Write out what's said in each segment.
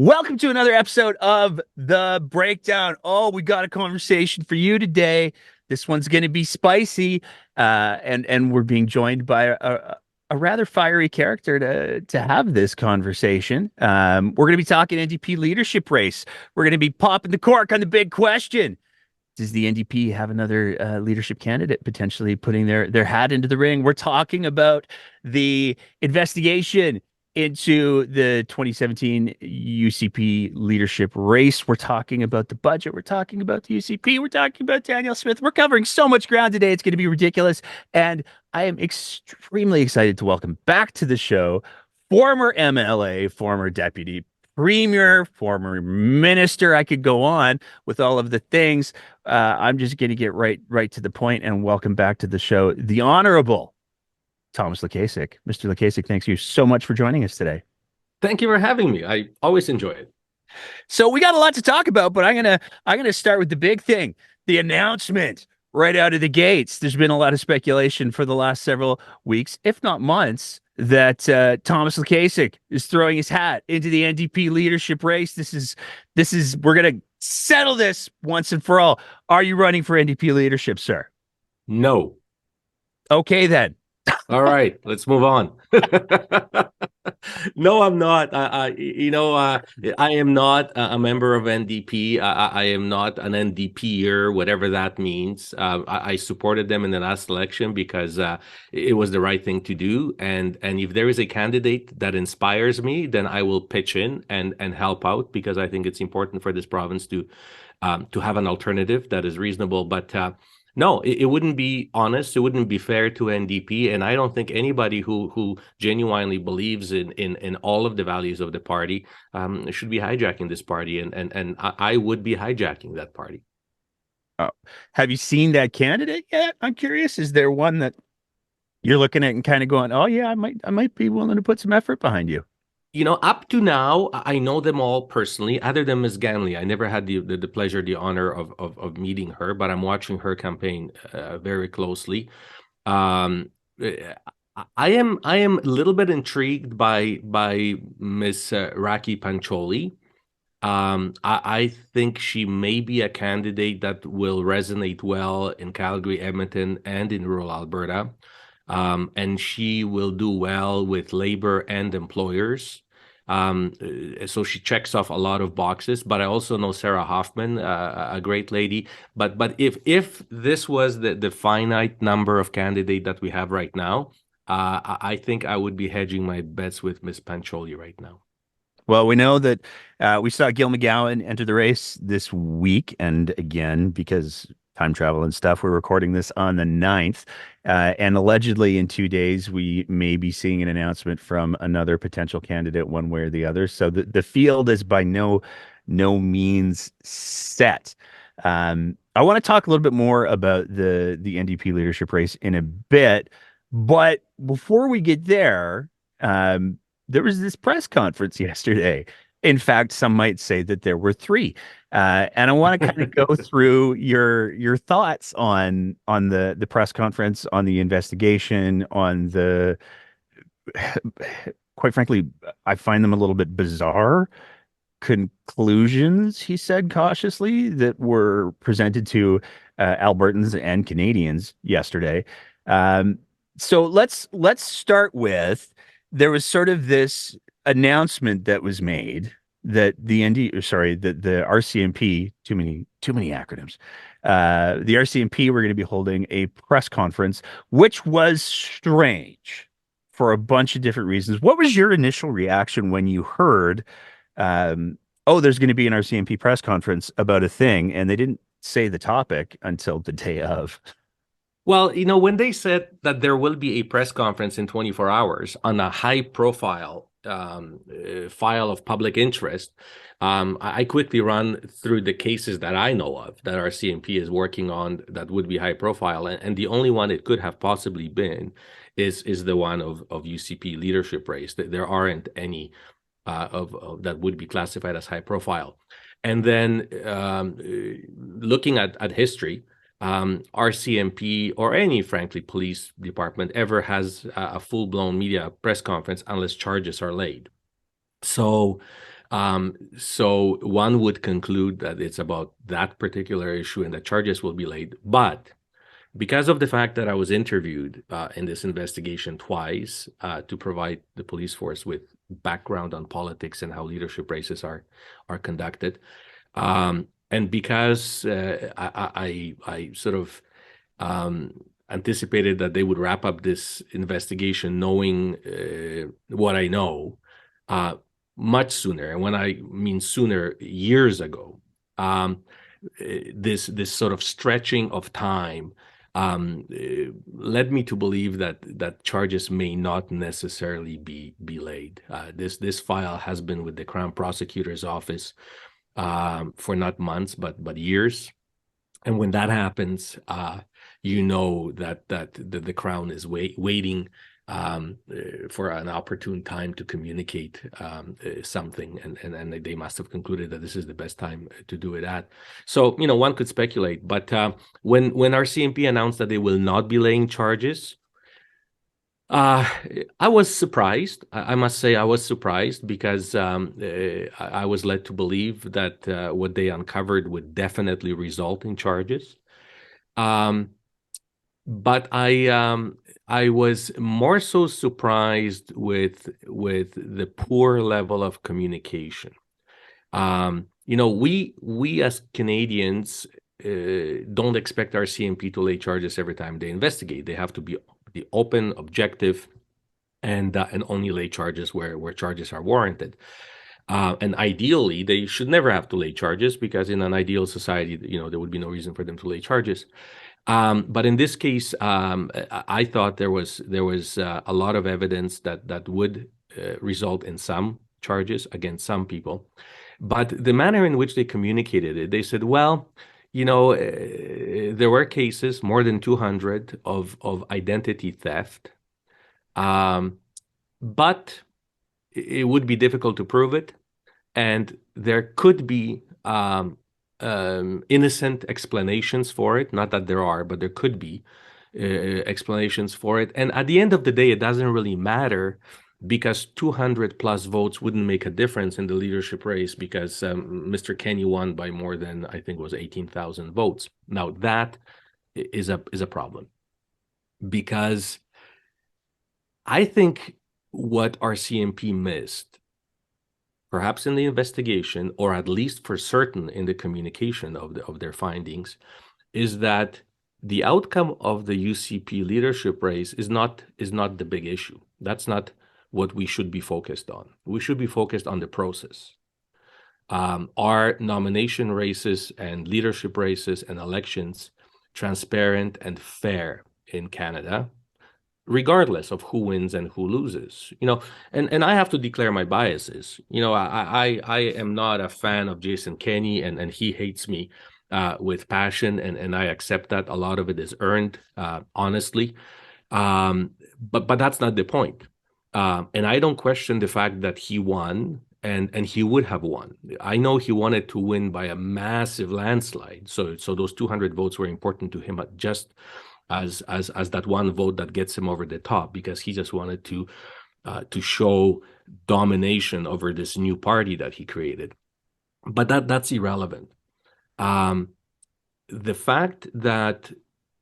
Welcome to another episode of The Breakdown. Oh, we got a conversation for you today. This one's going to be spicy, and we're being joined by a rather fiery character to have this conversation. We're going to be talking NDP leadership race. We're going to be popping the cork on the big question. Does the NDP have another leadership candidate potentially putting their hat into the ring? We're talking about the investigation into the 2017 UCP leadership race. We're talking about the budget. We're talking about the UCP. We're talking about Danielle Smith. We're covering so much ground today. It's going to be ridiculous. And I am extremely excited to welcome back to the show former MLA, former Deputy Premier, former Minister. I could go on with all of the things. I'm just going to get right to the point and welcome back to the show, the Honorable Thomas Lukaszuk. Mr. Lukaszuk, thanks you so much for joining us today. Thank you for having me. I always enjoy it. So we got a lot to talk about, but I'm gonna start with the big thing, the announcement right out of the gates. There's been a lot of speculation for the last several weeks, if not months, that Thomas Lukaszuk is throwing his hat into the NDP leadership race. This is we're gonna settle this once and for all. Are you running for NDP leadership, sir? No. Okay, then. All right, let's move on. No, I'm not. I am not a member of NDP. I am not an NDPer, whatever that means. I supported them in the last election because it was the right thing to do. And if there is a candidate that inspires me, then I will pitch in and help out, because I think it's important for this province to have an alternative that is reasonable. But no, it wouldn't be honest. It wouldn't be fair to NDP, and I don't think anybody who genuinely believes in all of the values of the party should be hijacking this party, and I would be hijacking that party. Oh, have you seen that candidate yet? I'm curious. Is there one that you're looking at and kind of going, "Oh yeah, I might be willing to put some effort behind you"? Up to now, I know them all personally, other than Ms. Ganley. I never had the pleasure, the honor of meeting her, but I'm watching her campaign very closely. I am a little bit intrigued by Ms. Raki Pancholi. I think she may be a candidate that will resonate well in Calgary, Edmonton, and in rural Alberta. And she will do well with labor and employers. So she checks off a lot of boxes. But I also know Sarah Hoffman, a great lady. But if this was the finite number of candidate that we have right now, I think I would be hedging my bets with Ms. Pancholi right now. Well, we know that we saw Gil McGowan enter the race this week, and again, because time travel and stuff, we're recording this on the 9th. And allegedly in 2 days, we may be seeing an announcement from another potential candidate one way or the other. So the field is by no means set. I want to talk a little bit more about the NDP leadership race in a bit. But before we get there, there was this press conference yesterday. In fact, some might say that there were three. And I want to kind of go through your thoughts on the press conference, on the investigation, on the quite frankly, I find them a little bit bizarre conclusions, he said cautiously, that were presented to Albertans and Canadians yesterday. So let's start with, there was sort of this announcement that was made that the RCMP, too many acronyms. The RCMP were going to be holding a press conference, which was strange for a bunch of different reasons. What was your initial reaction when you heard, oh, there's going to be an RCMP press conference about a thing, and they didn't say the topic until the day of? Well, when they said that there will be a press conference in 24 hours on a high-profile file of public interest, I quickly run through the cases that I know of that our CMP is working on that would be high-profile, and the only one it could have possibly been is the one of UCP leadership race. There aren't any of that would be classified as high-profile. And then looking at history, RCMP or any, frankly, police department ever has a full-blown media press conference unless charges are laid. So So one would conclude that it's about that particular issue and the charges will be laid. But because of the fact that I was interviewed in this investigation twice to provide the police force with background on politics and how leadership races are conducted, and because I sort of anticipated that they would wrap up this investigation knowing what I know much sooner, and when I mean sooner, years ago, this sort of stretching of time led me to believe that charges may not necessarily be laid. This file has been with the Crown Prosecutor's Office for not months but years, and when that happens, you know that the Crown is waiting for an opportune time to communicate something, and they must have concluded that this is the best time to do it at. So, one could speculate, but when RCMP announced that they will not be laying charges, I was surprised. I must say I was surprised because I was led to believe that what they uncovered would definitely result in charges. But I was more so surprised with the poor level of communication. We as Canadians don't expect our CMP to lay charges every time they investigate. They have to be open, objective, and only lay charges where charges are warranted. And ideally, they should never have to lay charges because in an ideal society, there would be no reason for them to lay charges. But in this case, I thought there was a lot of evidence that would result in some charges against some people. But the manner in which they communicated it, they said, well, there were cases, more than 200, of identity theft. But it would be difficult to prove it. And there could be innocent explanations for it. Not that there are, but there could be explanations for it. And at the end of the day, it doesn't really matter because 200 plus votes wouldn't make a difference in the leadership race because Mr. Kenny won by more than, I think it was 18,000 votes. Now that is a problem because I think what RCMP missed, perhaps in the investigation, or at least for certain in the communication of their findings, is that the outcome of the UCP leadership race is not the big issue. That's not what we should be focused on. We should be focused on the process. Are nomination races and leadership races and elections transparent and fair in Canada, regardless of who wins and who loses? And I have to declare my biases. I am not a fan of Jason Kenney, and he hates me with passion, and I accept that a lot of it is earned, honestly. But that's not the point. And I don't question the fact that he won, and he would have won. I know he wanted to win by a massive landslide. So those 200 votes were important to him, just as that one vote that gets him over the top, because he just wanted to show domination over this new party that he created. But that's irrelevant. The fact that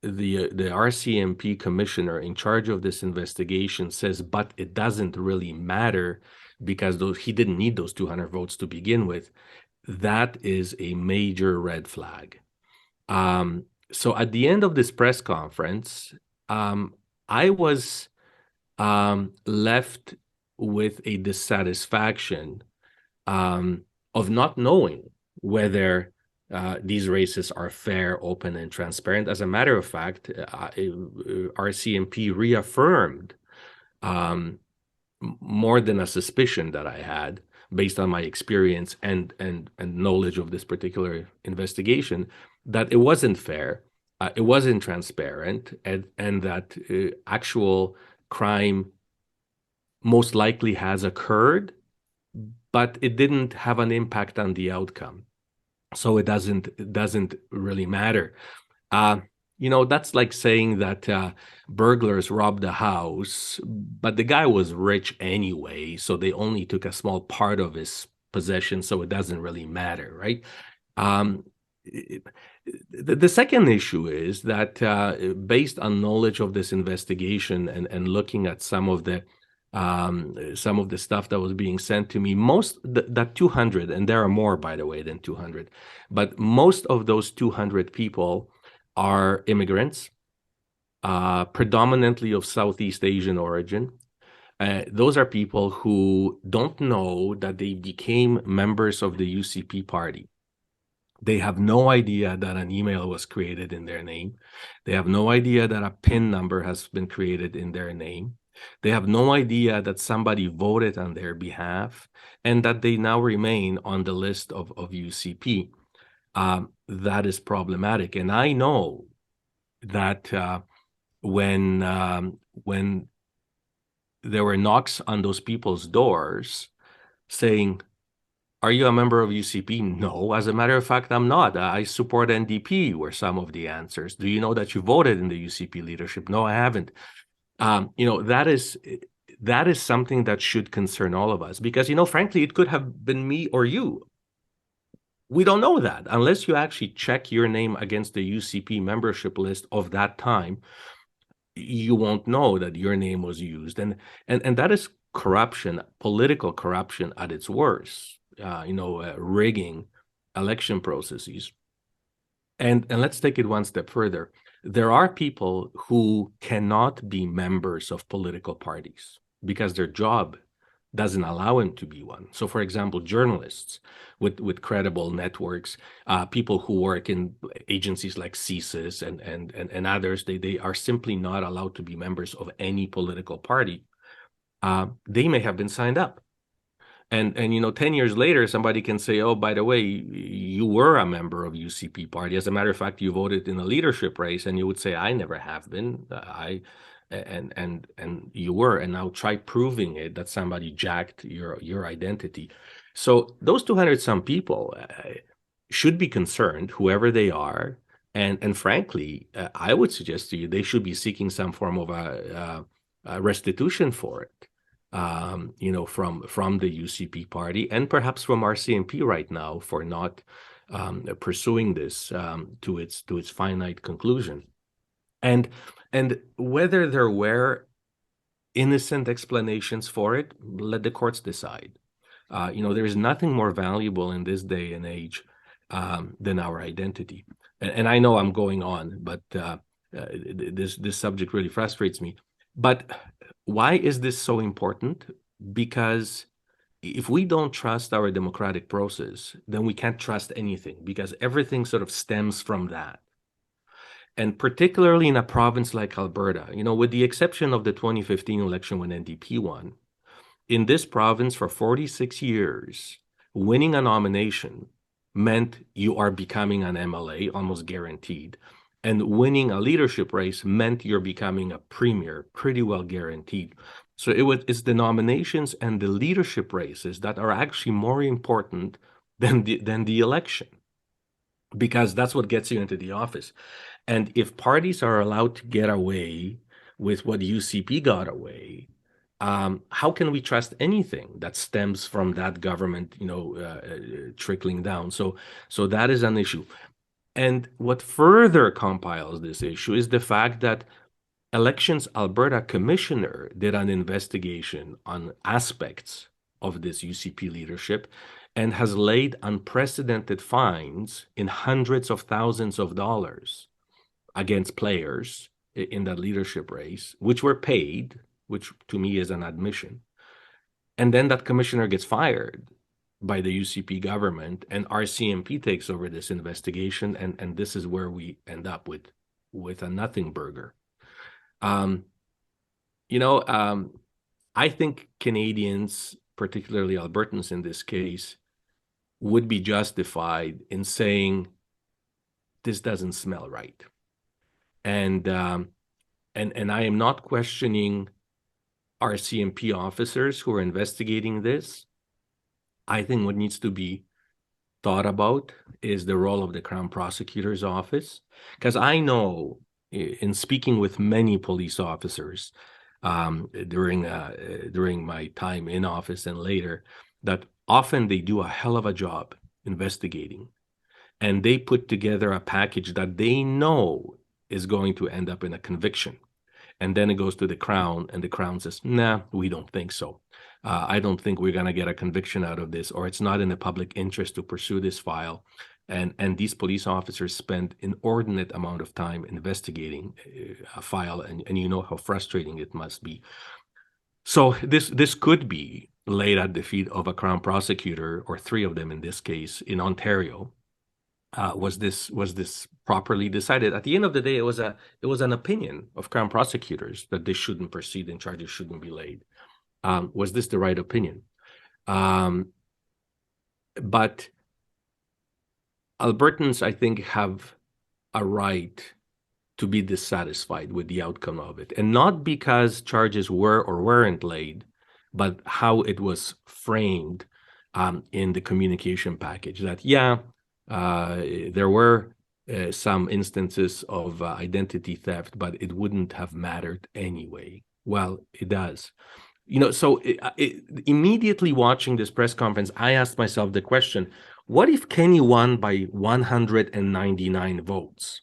the RCMP commissioner in charge of this investigation says, but it doesn't really matter because he didn't need those 200 votes to begin with, that is a major red flag. So at the end of this press conference, I was left with a dissatisfaction of not knowing whether these races are fair, open, and transparent. As a matter of fact, RCMP reaffirmed more than a suspicion that I had based on my experience and knowledge of this particular investigation, that it wasn't fair, it wasn't transparent, and that actual crime most likely has occurred, but it didn't have an impact on the outcome. So it doesn't really matter. That's like saying that burglars robbed a house, but the guy was rich anyway, so they only took a small part of his possession, so it doesn't really matter, right? The second issue is that based on knowledge of this investigation and looking at some of the stuff that was being sent to me, that 200, and there are more, by the way, than 200, but most of those 200 people are immigrants, predominantly of Southeast Asian origin. Those are people who don't know that they became members of the UCP party. They have no idea that an email was created in their name. They have no idea that a PIN number has been created in their name. They have no idea that somebody voted on their behalf and that they now remain on the list of UCP. That is problematic. And I know that when there were knocks on those people's doors saying, "Are you a member of UCP?" "No, as a matter of fact, I'm not. I support NDP," were some of the answers. "Do you know that you voted in the UCP leadership?" "No, I haven't." That is something that should concern all of us, because, frankly, it could have been me or you. We don't know that unless you actually check your name against the UCP membership list of that time. You won't know that your name was used, and that is corruption, political corruption at its worst. Rigging election processes. And let's take it one step further. There are people who cannot be members of political parties because their job doesn't allow them to be one. So, for example, journalists with credible networks, people who work in agencies like CSIS and others, they are simply not allowed to be members of any political party. They may have been signed up. And 10 years later, somebody can say, "Oh, by the way, you were a member of UCP party. As a matter of fact, you voted in a leadership race," and you would say, "I never have been. And you were, and now try proving it that somebody jacked your identity." So those 200 some people should be concerned, whoever they are, and frankly, I would suggest to you they should be seeking some form of a restitution for it. From the UCP party and perhaps from RCMP right now for not pursuing this to its finite conclusion, and whether there were innocent explanations for it, let the courts decide. There is nothing more valuable in this day and age than our identity. And I know I'm going on, but this subject really frustrates me. But why is this so important? Because if we don't trust our democratic process, then we can't trust anything, because everything sort of stems from that. And particularly in a province like Alberta, with the exception of the 2015 election when NDP won, in this province for 46 years, winning a nomination meant you are becoming an MLA, almost guaranteed. And winning a leadership race meant you're becoming a premier, pretty well guaranteed. So it's the nominations and the leadership races that are actually more important than the election, because that's what gets you into the office. And if parties are allowed to get away with what UCP got away, how can we trust anything that stems from that government, trickling down? So that is an issue. And what further compiles this issue is the fact that Elections Alberta Commissioner did an investigation on aspects of this UCP leadership and has laid unprecedented fines in hundreds of thousands of dollars against players in that leadership race, which were paid, which to me is an admission. And then that commissioner gets fired by the UCP government, and RCMP takes over this investigation, and this is where we end up with a nothing burger. I think Canadians, particularly Albertans in this case, would be justified in saying this doesn't smell right. And I am not questioning RCMP officers who are investigating this. I think what needs to be thought about is the role of the Crown Prosecutor's Office, because I know, in speaking with many police officers during my time in office and later, that often they do a hell of a job investigating, and they put together a package that they know is going to end up in a conviction. And then it goes to the Crown, and the Crown says, nah, we don't think so. I don't think we're going to get a conviction out of this, or it's not in the public interest to pursue this file. And these police officers spend inordinate amount of time investigating a file, and you know how frustrating it must be. So this could be laid at the feet of a Crown prosecutor, or three of them in this case, in Ontario. Was this properly decided? At the end of the day, it was an opinion of Crown prosecutors that they shouldn't proceed and charges shouldn't be laid. Was this the right opinion? But Albertans, I think, have a right to be dissatisfied with the outcome of it, and not because charges were or weren't laid, but how it was framed in the communication package. That there were some instances of identity theft, but it wouldn't have mattered anyway. Well, it does. So immediately watching this press conference, I asked myself the question, what if Kenny won by 199 votes?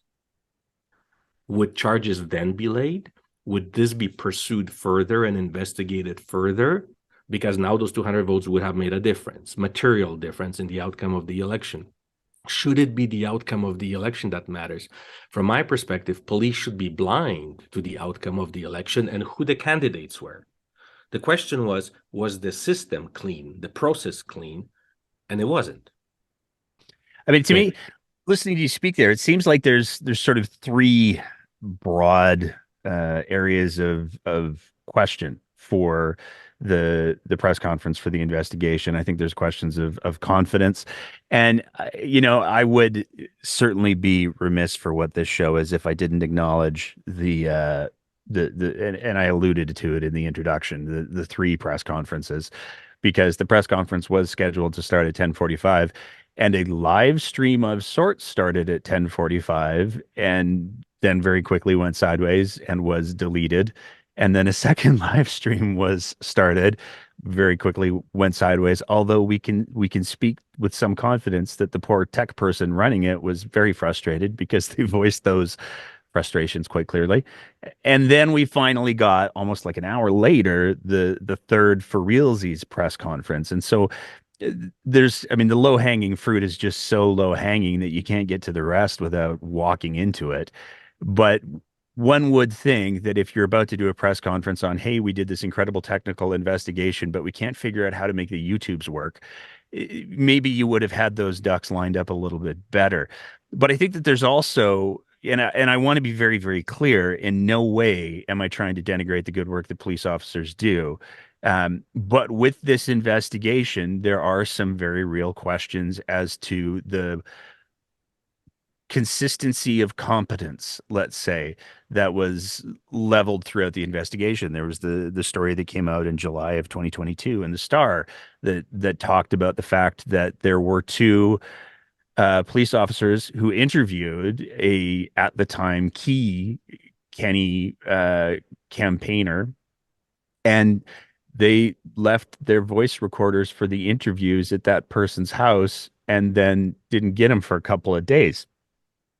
Would charges then be laid? Would this be pursued further and investigated further? Because now those 200 votes would have made a difference, material difference in the outcome of the election. Should it be the outcome of the election that matters? From my perspective, police should be blind to the outcome of the election and who the candidates were. The question was the system clean, the process clean? And it wasn't. I mean, to me, listening to you speak there, it seems like there's sort of three broad areas of question for the press conference for the investigation. I think there's questions of confidence, and I would certainly be remiss for what this show is if I didn't acknowledge and I alluded to it in the introduction, the three press conferences, because the press conference was scheduled to start at 10:45. And a live stream of sorts started at 10:45 and then very quickly went sideways and was deleted. And then a second live stream was started, very quickly went sideways. Although we can speak with some confidence that the poor tech person running it was very frustrated because they voiced those frustrations quite clearly. And then we finally got, almost like an hour later, the third for realsies press conference. And so the low hanging fruit is just so low hanging that you can't get to the rest without walking into it. But one would think that if you're about to do a press conference on, hey, we did this incredible technical investigation, but we can't figure out how to make the YouTubes work, maybe you would have had those ducks lined up a little bit better. But I think that there's also, and I want to be very, very clear, in no way am I trying to denigrate the good work that police officers do. But with this investigation, there are some very real questions as to the consistency of competence, let's say, that was leveled throughout the investigation. There was the story that came out in July of 2022 in the Star that talked about the fact that there were two police officers who interviewed at the time, key Kenny campaigner, and they left their voice recorders for the interviews at that person's house and then didn't get them for a couple of days.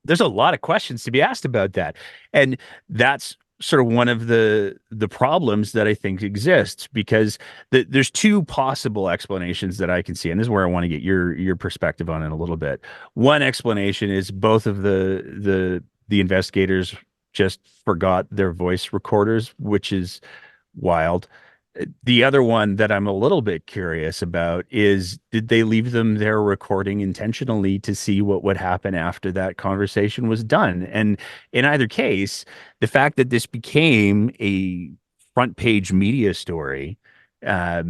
There's a lot of questions to be asked about that. And that's sort of one of the problems that I think exists, because there's two possible explanations that I can see. And this is where I want to get your perspective on it a little bit. One explanation is both of the investigators just forgot their voice recorders, which is wild. The other one that I'm a little bit curious about is, did they leave them there recording intentionally to see what would happen after that conversation was done? And in either case, the fact that this became a front page media story, I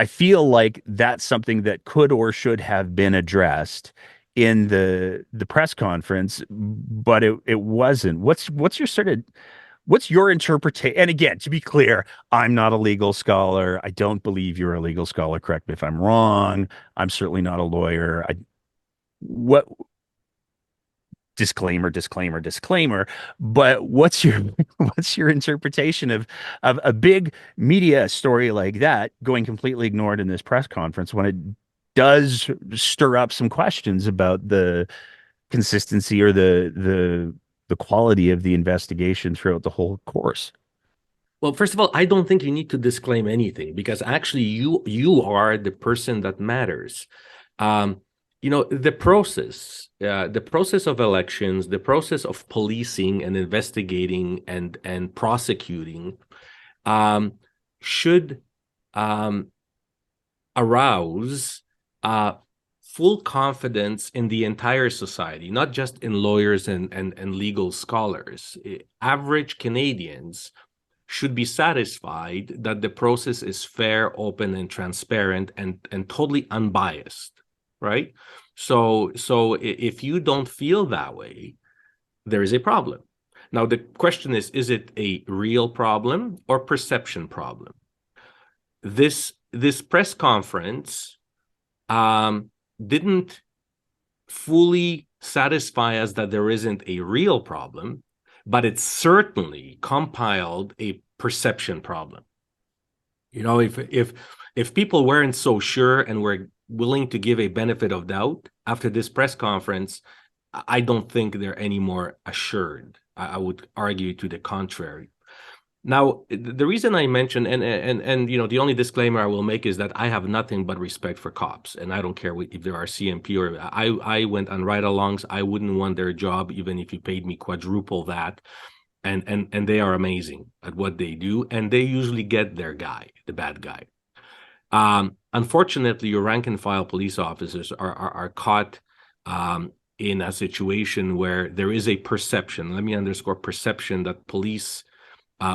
feel like that's something that could or should have been addressed in the press conference, but it wasn't. What's your interpretation? And again, to be clear, I'm not a legal scholar. I don't believe you're a legal scholar. Correct me if I'm wrong. I'm certainly not a lawyer. What disclaimer, disclaimer, disclaimer. But what's your what's your interpretation of a big media story like that going completely ignored in this press conference when it does stir up some questions about the consistency or the quality of the investigation throughout the whole course? Well, first of all, I don't think you need to disclaim anything because actually you are the person that matters. Um, the process of elections, the process of policing and investigating and prosecuting should arouse full confidence in the entire society, not just in lawyers and legal scholars. Average Canadians should be satisfied that the process is fair, open, and transparent and totally unbiased, right? So if you don't feel that way, there is a problem. Now, the question is it a real problem or perception problem? This press conference didn't fully satisfy us that there isn't a real problem, but it certainly compiled a perception problem. If people weren't so sure and were willing to give a benefit of doubt after this press conference, I don't think they're any more assured. I would argue to the contrary. Now, the reason I mentioned, and the only disclaimer I will make is that I have nothing but respect for cops, and I don't care if they're RCMP or I went on ride-alongs. I wouldn't want their job even if you paid me quadruple that, and they are amazing at what they do, and they usually get their guy, the bad guy. Unfortunately, your rank and file police officers are caught in a situation where there is a perception. Let me underscore perception that police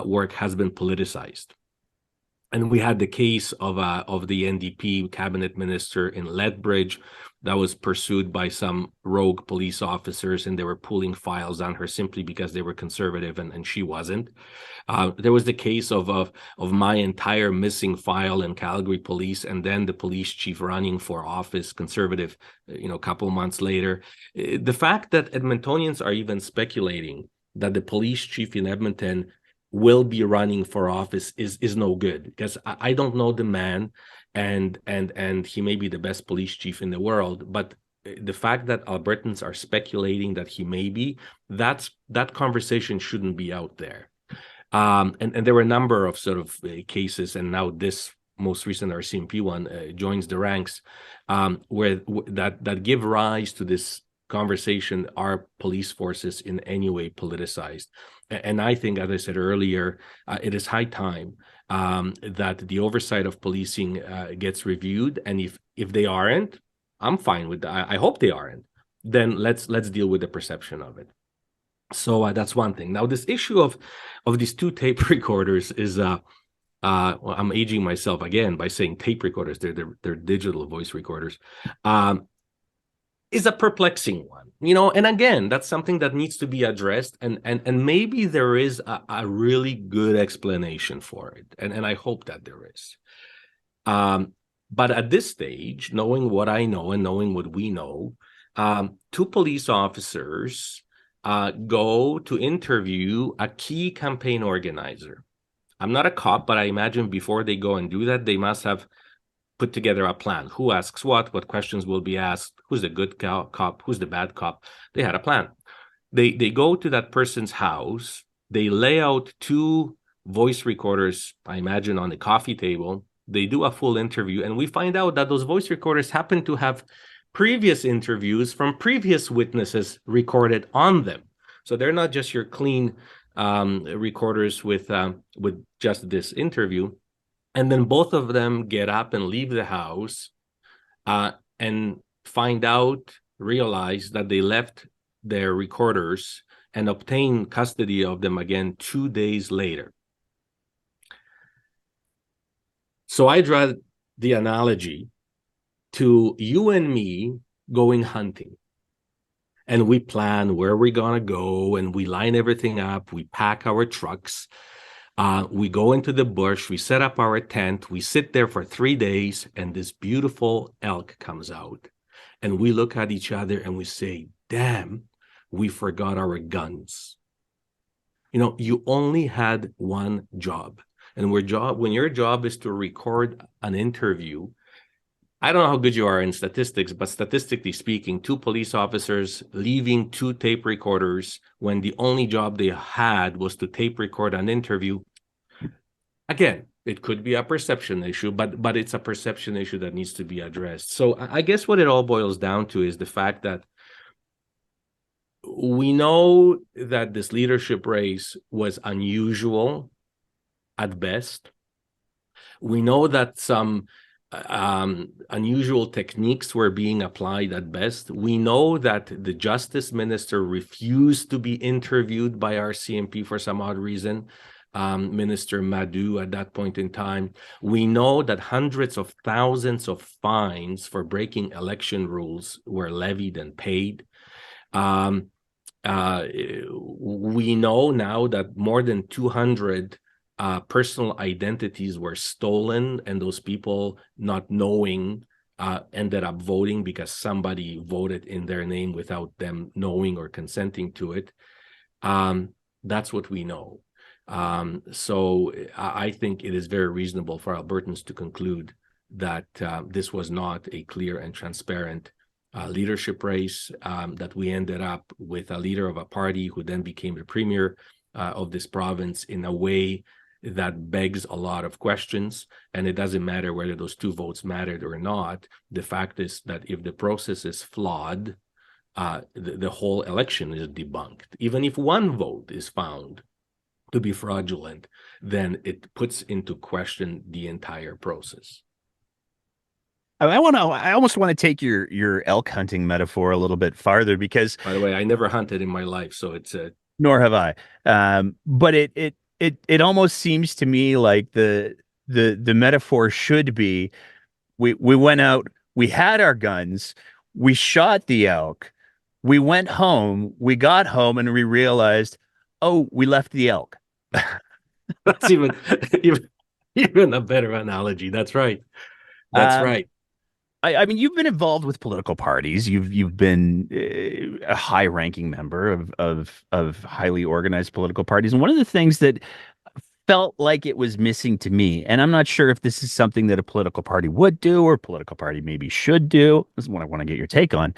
work has been politicized. And we had the case of the NDP cabinet minister in Lethbridge that was pursued by some rogue police officers, and they were pulling files on her simply because they were conservative and she wasn't. There was the case of my entire missing file in Calgary Police, and then the police chief running for office, conservative, a couple months later. The fact that Edmontonians are even speculating that the police chief in Edmonton will be running for office is no good, because I don't know the man, and he may be the best police chief in the world, but the fact that Albertans are speculating that he may be, that conversation shouldn't be out there. And there were a number of sort of cases, and now this most recent RCMP one joins the ranks, where that give rise to this conversation: are police forces in any way politicized? And I think, as I said earlier, it is high time that the oversight of policing gets reviewed. And if they aren't, I'm fine with that. I hope they aren't. Then let's deal with the perception of it. So that's one thing. Now, this issue of these two tape recorders is well, I'm aging myself again by saying tape recorders. They're digital voice recorders. Is a perplexing one, and again, that's something that needs to be addressed, and maybe there is a really good explanation for it, and I hope that there is. But at this stage, knowing what I know and knowing what we know, two police officers go to interview a key campaign organizer. I'm not a cop, but I imagine before they go and do that, they must have put together a plan. Who asks what questions will be asked, who's the good cop, who's the bad cop. They had a plan. They go to that person's house, they lay out two voice recorders, I imagine, on the coffee table. They do a full interview, and we find out that those voice recorders happen to have previous interviews from previous witnesses recorded on them. So they're not just your clean recorders with just this interview. And then both of them get up and leave the house and realize that they left their recorders and obtain custody of them again 2 days later. So I draw the analogy to you and me going hunting. And we plan where we're going to go, and we line everything up. We pack our trucks. We go into the bush, we set up our tent, we sit there for 3 days, and this beautiful elk comes out. And we look at each other and we say, damn, we forgot our guns. You know, you only had one job. And when your job is to record an interview, I don't know how good you are in statistics, but statistically speaking, 2 police officers leaving 2 tape recorders when the only job they had was to tape record an interview. Again, it could be a perception issue, but it's a perception issue that needs to be addressed. So I guess what it all boils down to is the fact that we know that this leadership race was unusual at best. We know that some unusual techniques were being applied at best. We know that the justice minister refused to be interviewed by RCMP for some odd reason. Minister Madhu at that point in time. We know that hundreds of thousands of fines for breaking election rules were levied and paid. We know now that more than 200 personal identities were stolen, and those people, not knowing, ended up voting because somebody voted in their name without them knowing or consenting to it. That's what we know. So I think it is very reasonable for Albertans to conclude that this was not a clear and transparent leadership race, that we ended up with a leader of a party who then became the premier of this province in a way that begs a lot of questions. And it doesn't matter whether those 2 votes mattered or not. The fact is that if the process is flawed, the whole election is debunked. Even if 1 vote is found to be fraudulent, then it puts into question the entire process. I almost want to take your elk hunting metaphor a little bit farther, because, by the way, I never hunted in my life, so it's nor have I. But it almost seems to me like the metaphor should be, we went out, we had our guns, we shot the elk, we went home, we got home, and we realized, oh, we left the elk. That's even a better analogy. That's right. That's right. I mean, you've been involved with political parties. You've been a high-ranking member of highly organized political parties, and one of the things that felt like it was missing to me, and I'm not sure if this is something that a political party would do or a political party maybe should do. This is what I want to get your take on.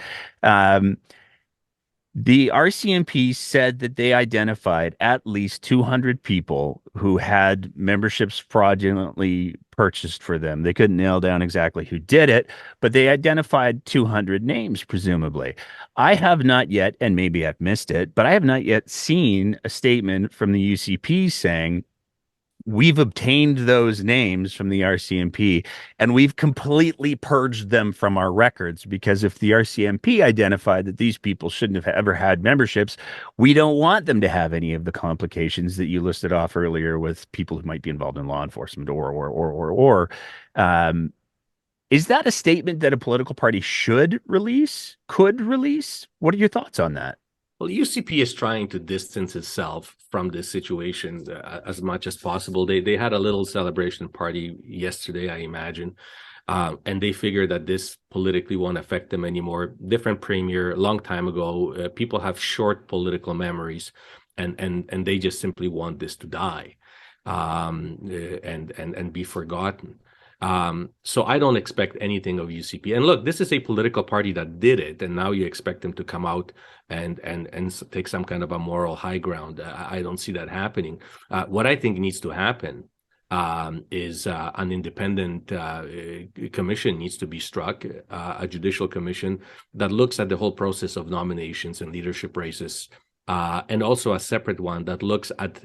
The RCMP said that they identified at least 200 people who had memberships fraudulently purchased for them. They couldn't nail down exactly who did it, but they identified 200 names, presumably. I have not yet, and maybe I've missed it, but I have not yet seen a statement from the UCP saying, we've obtained those names from the RCMP and we've completely purged them from our records, because if the RCMP identified that these people shouldn't have ever had memberships, we don't want them to have any of the complications that you listed off earlier with people who might be involved in law enforcement or. Is that a statement that a political party should release, could release? What are your thoughts on that? Well, UCP is trying to distance itself from this situation as much as possible. They had a little celebration party yesterday, I imagine, and they figure that this politically won't affect them anymore. Different premier, a long time ago. People have short political memories, and they just simply want this to die and be forgotten. So I don't expect anything of UCP. And look, this is a political party that did it, and now you expect them to come out and take some kind of a moral high ground. I don't see that happening. What I think needs to happen is an independent commission needs to be struck, a judicial commission that looks at the whole process of nominations and leadership races, and also a separate one that looks at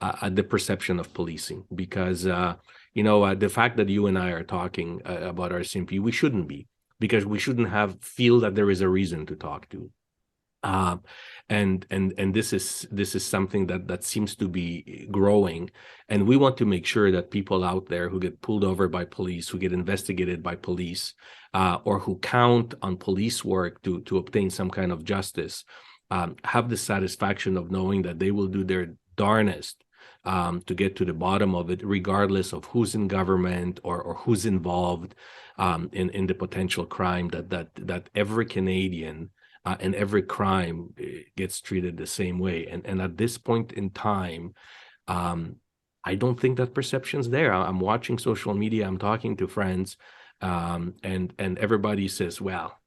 the perception of policing, because the fact that you and I are talking about RCMP, we shouldn't be, because we shouldn't feel that there is a reason to talk to. And this is something that seems to be growing, and we want to make sure that people out there who get pulled over by police, who get investigated by police, or who count on police work to obtain some kind of justice, have the satisfaction of knowing that they will do their darnest to get to the bottom of it, regardless of who's in government or who's involved in the potential crime that every Canadian and every crime gets treated the same way. And at this point in time, um, I don't think that perception's there. I'm watching social media, I'm talking to friends, and everybody says, well,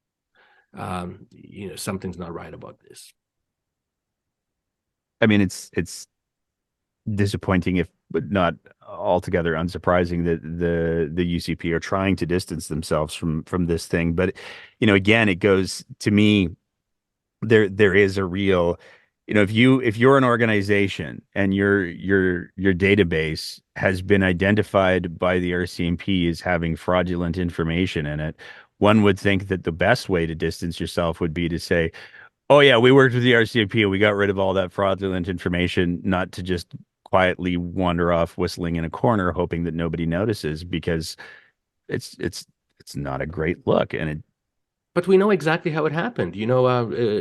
something's not right about this. I mean, it's disappointing, if but not altogether unsurprising, that the UCP are trying to distance themselves from this thing. But again, it goes to me, there is a real, if you're an organization and your database has been identified by the RCMP as having fraudulent information in it, one would think that the best way to distance yourself would be to say, oh yeah, we worked with the RCMP and we got rid of all that fraudulent information, not to just quietly wander off whistling in a corner hoping that nobody notices, because it's not a great look. And But we know exactly how it happened.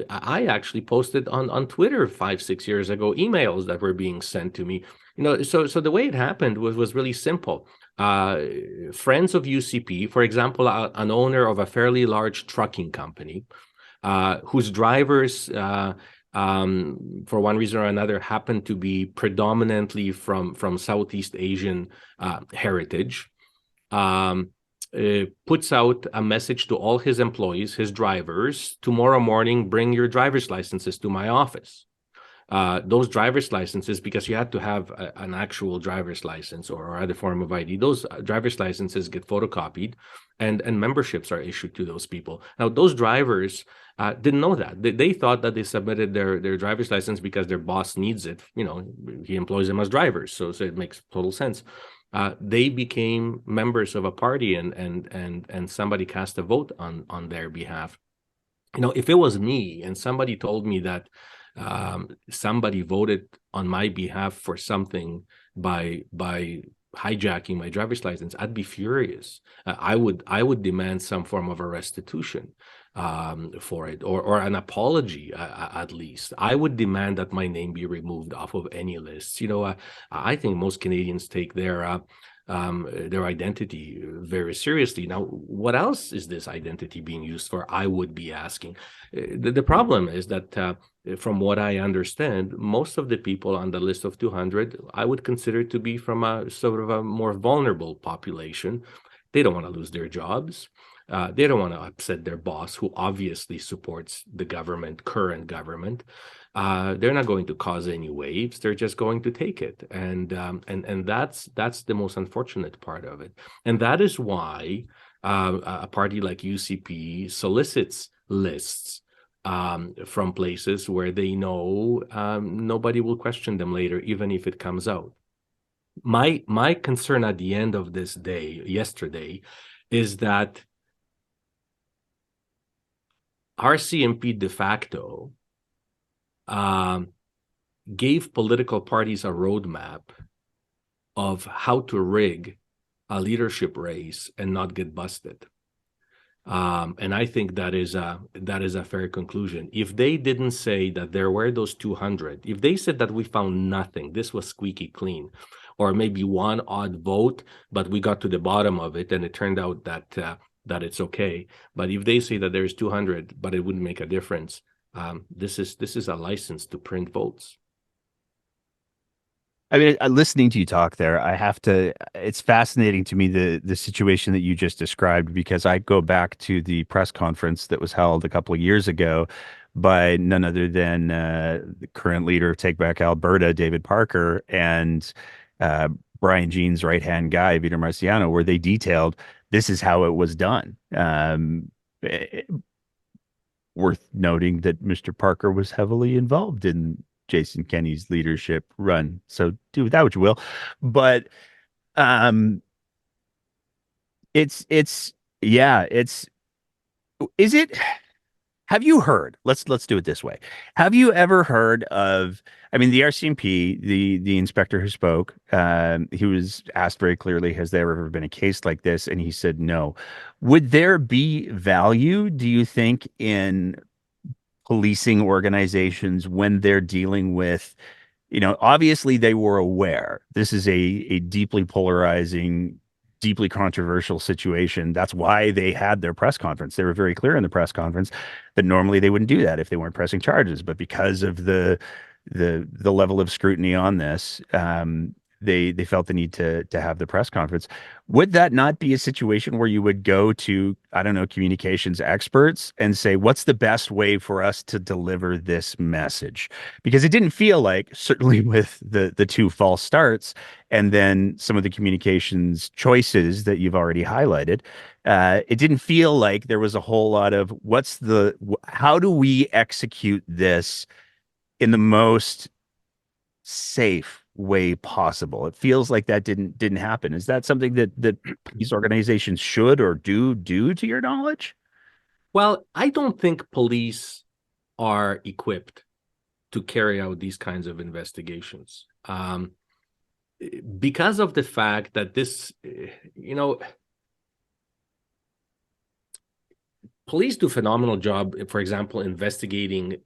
I actually posted on Twitter 5, 6 years ago emails that were being sent to me. So the way it happened was really simple. Friends of UCP, for example, an owner of a fairly large trucking company, whose drivers, for one reason or another, happen to be predominantly from Southeast Asian heritage. Puts out a message to all his employees, his drivers: tomorrow morning, bring your driver's licenses to my office. Those driver's licenses, because you had to have an actual driver's license or other form of ID, those driver's licenses get photocopied and memberships are issued to those people. Now, those drivers didn't know that. They thought that they submitted their driver's license because their boss needs it. He employs them as drivers, so it makes total sense. They became members of a party, and somebody cast a vote on their behalf. If it was me and somebody told me that somebody voted on my behalf for something by hijacking my driver's license, I'd be furious. I would demand some form of a restitution for it, or an apology, at least. I would demand that my name be removed off of any lists. I think most Canadians take their identity very seriously. Now, what else is this identity being used for? I would be asking. The problem is that, from what I understand, most of the people on the list of 200, I would consider to be from a sort of a more vulnerable population. They don't want to lose their jobs. They don't want to upset their boss, who obviously supports the current government. They're not going to cause any waves. They're just going to take it, and that's the most unfortunate part of it. And that is why a party like UCP solicits lists from places where they know nobody will question them later, even if it comes out. My concern at the end of this day, yesterday, is that RCMP de facto gave political parties a roadmap of how to rig a leadership race and not get busted. And I think that is a fair conclusion. If they didn't say that there were those 200, if they said that we found nothing, this was squeaky clean, or maybe one odd vote, but we got to the bottom of it and it turned out that it's okay. But if they say that there's 200, but it wouldn't make a difference, this is a license to print votes. I mean, listening to you talk there, it's fascinating to me, the situation that you just described, because I go back to the press conference that was held a couple of years ago by none other than the current leader of Take Back Alberta, David Parker, and Brian Jean's right-hand guy, Vitor Marciano, where they detailed this is how it was done. Worth noting that Mr. Parker was heavily involved in Jason Kenney's leadership run. So do with that what you will. But it's yeah, is it have you heard? Let's do it this way. Have you ever heard of, I mean, the RCMP, the inspector who spoke, he was asked very clearly, has there ever been a case like this? And he said no. Would there be value, do you think, in policing organizations when they're dealing with, obviously they were aware this is a deeply polarizing deeply controversial situation. That's why they had their press conference. They were very clear in the press conference that normally they wouldn't do that if they weren't pressing charges, but because of the level of scrutiny on this, they felt the need to have the press conference. Would that not be a situation where you would go to, I don't know, communications experts and say, what's the best way for us to deliver this message? Because it didn't feel like, certainly with the two false starts and then some of the communications choices that you've already highlighted, it didn't feel like there was a whole lot of how do we execute this in the most safe way possible. It feels like that didn't happen. Is that something that these organizations should or do to your knowledge? Well, I don't think police are equipped to carry out these kinds of investigations, because of the fact that this, police do a phenomenal job, for example, investigating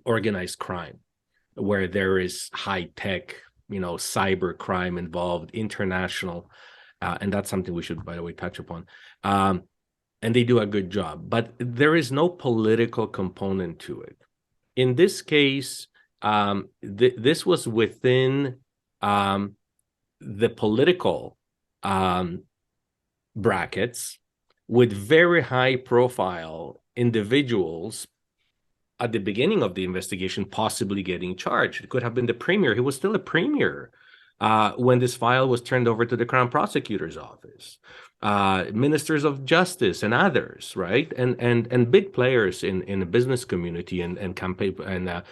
organized crime, where there is high tech, cyber crime involved, international, and that's something we should, by the way, touch upon. And they do a good job, but there is no political component to it. In this case, this was within the political brackets, with very high profile individuals at the beginning of the investigation possibly getting charged. It could have been the premier. He was still a premier when this file was turned over to the Crown Prosecutor's Office. Ministers of justice and others, right? And big players in the business community and campaign and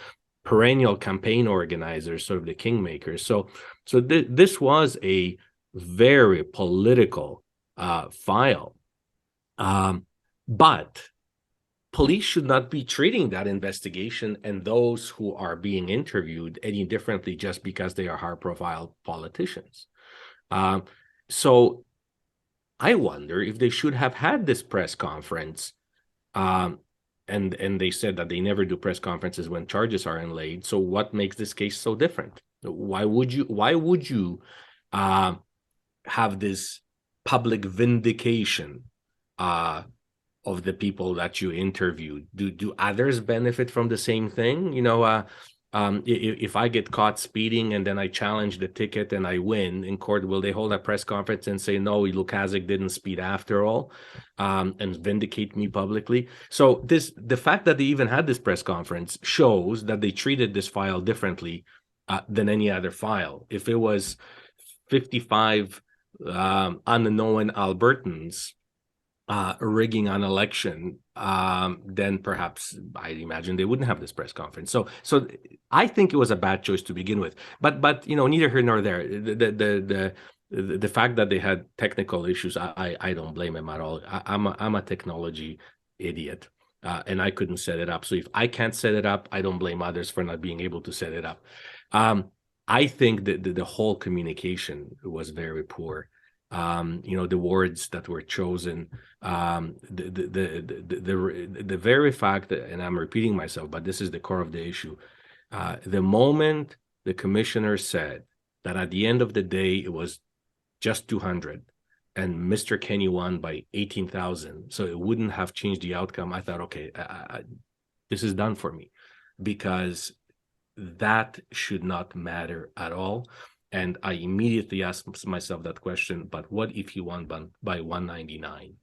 perennial campaign organizers, sort of the kingmakers. So this was a very political file. But police should not be treating that investigation and those who are being interviewed any differently just because they are high-profile politicians. So I wonder if they should have had this press conference, and they said that they never do press conferences when charges are laid. So what makes this case so different? Why would you have this public vindication of the people that you interviewed? Do others benefit from the same thing? If I get caught speeding and then I challenge the ticket and I win in court, will they hold a press conference and say, no, Lukaszuk didn't speed after all, and vindicate me publicly? So the fact that they even had this press conference shows that they treated this file differently than any other file. If it was 55 unknown Albertans rigging an election, then perhaps I imagine they wouldn't have this press conference. So I think it was a bad choice to begin with. But neither here nor there. The fact that they had technical issues, I don't blame them at all. I'm a technology idiot, and I couldn't set it up. So if I can't set it up, I don't blame others for not being able to set it up. I think that the whole communication was very poor. The words that were chosen, the very fact that, and I'm repeating myself, but this is the core of the issue. The moment the commissioner said that at the end of the day, it was just 200 and Mr. Kenny won by 18,000, so it wouldn't have changed the outcome, I thought, okay, this is done for me, because that should not matter at all. And I immediately asked myself that question, but what if he won by 199,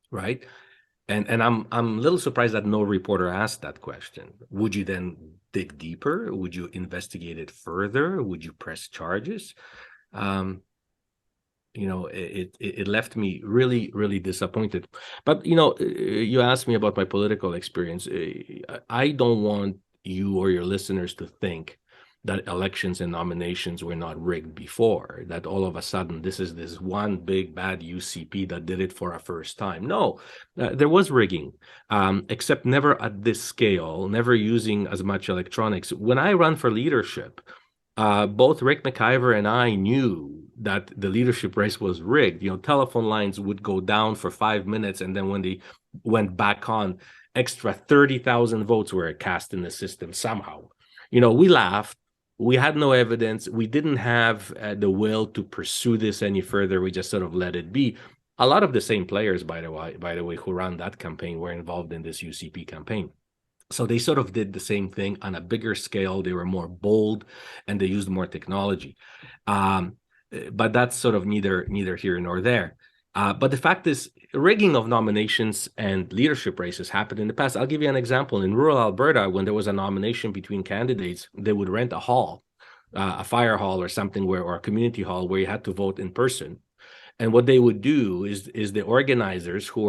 right? And I'm a little surprised that no reporter asked that question. Would you then dig deeper? Would you investigate it further? Would you press charges? It left me really, really disappointed. But, you asked me about my political experience. I don't want you or your listeners to think that elections and nominations were not rigged before, that all of a sudden this is this one big bad UCP that did it for a first time. No, there was rigging, except never at this scale, never using as much electronics. When I ran for leadership, both Rick McIver and I knew that the leadership race was rigged. Telephone lines would go down for 5 minutes, and then when they went back on, extra 30,000 votes were cast in the system somehow. We laughed. we had no evidence. We didn't have the will to pursue this any further. We just sort of let it be. A lot of the same players, by the way, who ran that campaign were involved in this UCP campaign. So they sort of did the same thing on a bigger scale. They were more bold and they used more technology. But that's sort of neither here nor there. But the fact is, rigging of nominations and leadership races happened in the past. I'll give you an example. In rural Alberta, when there was a nomination between candidates, they would rent a hall, a fire hall or something or a community hall where you had to vote in person. And what they would do is the organizers who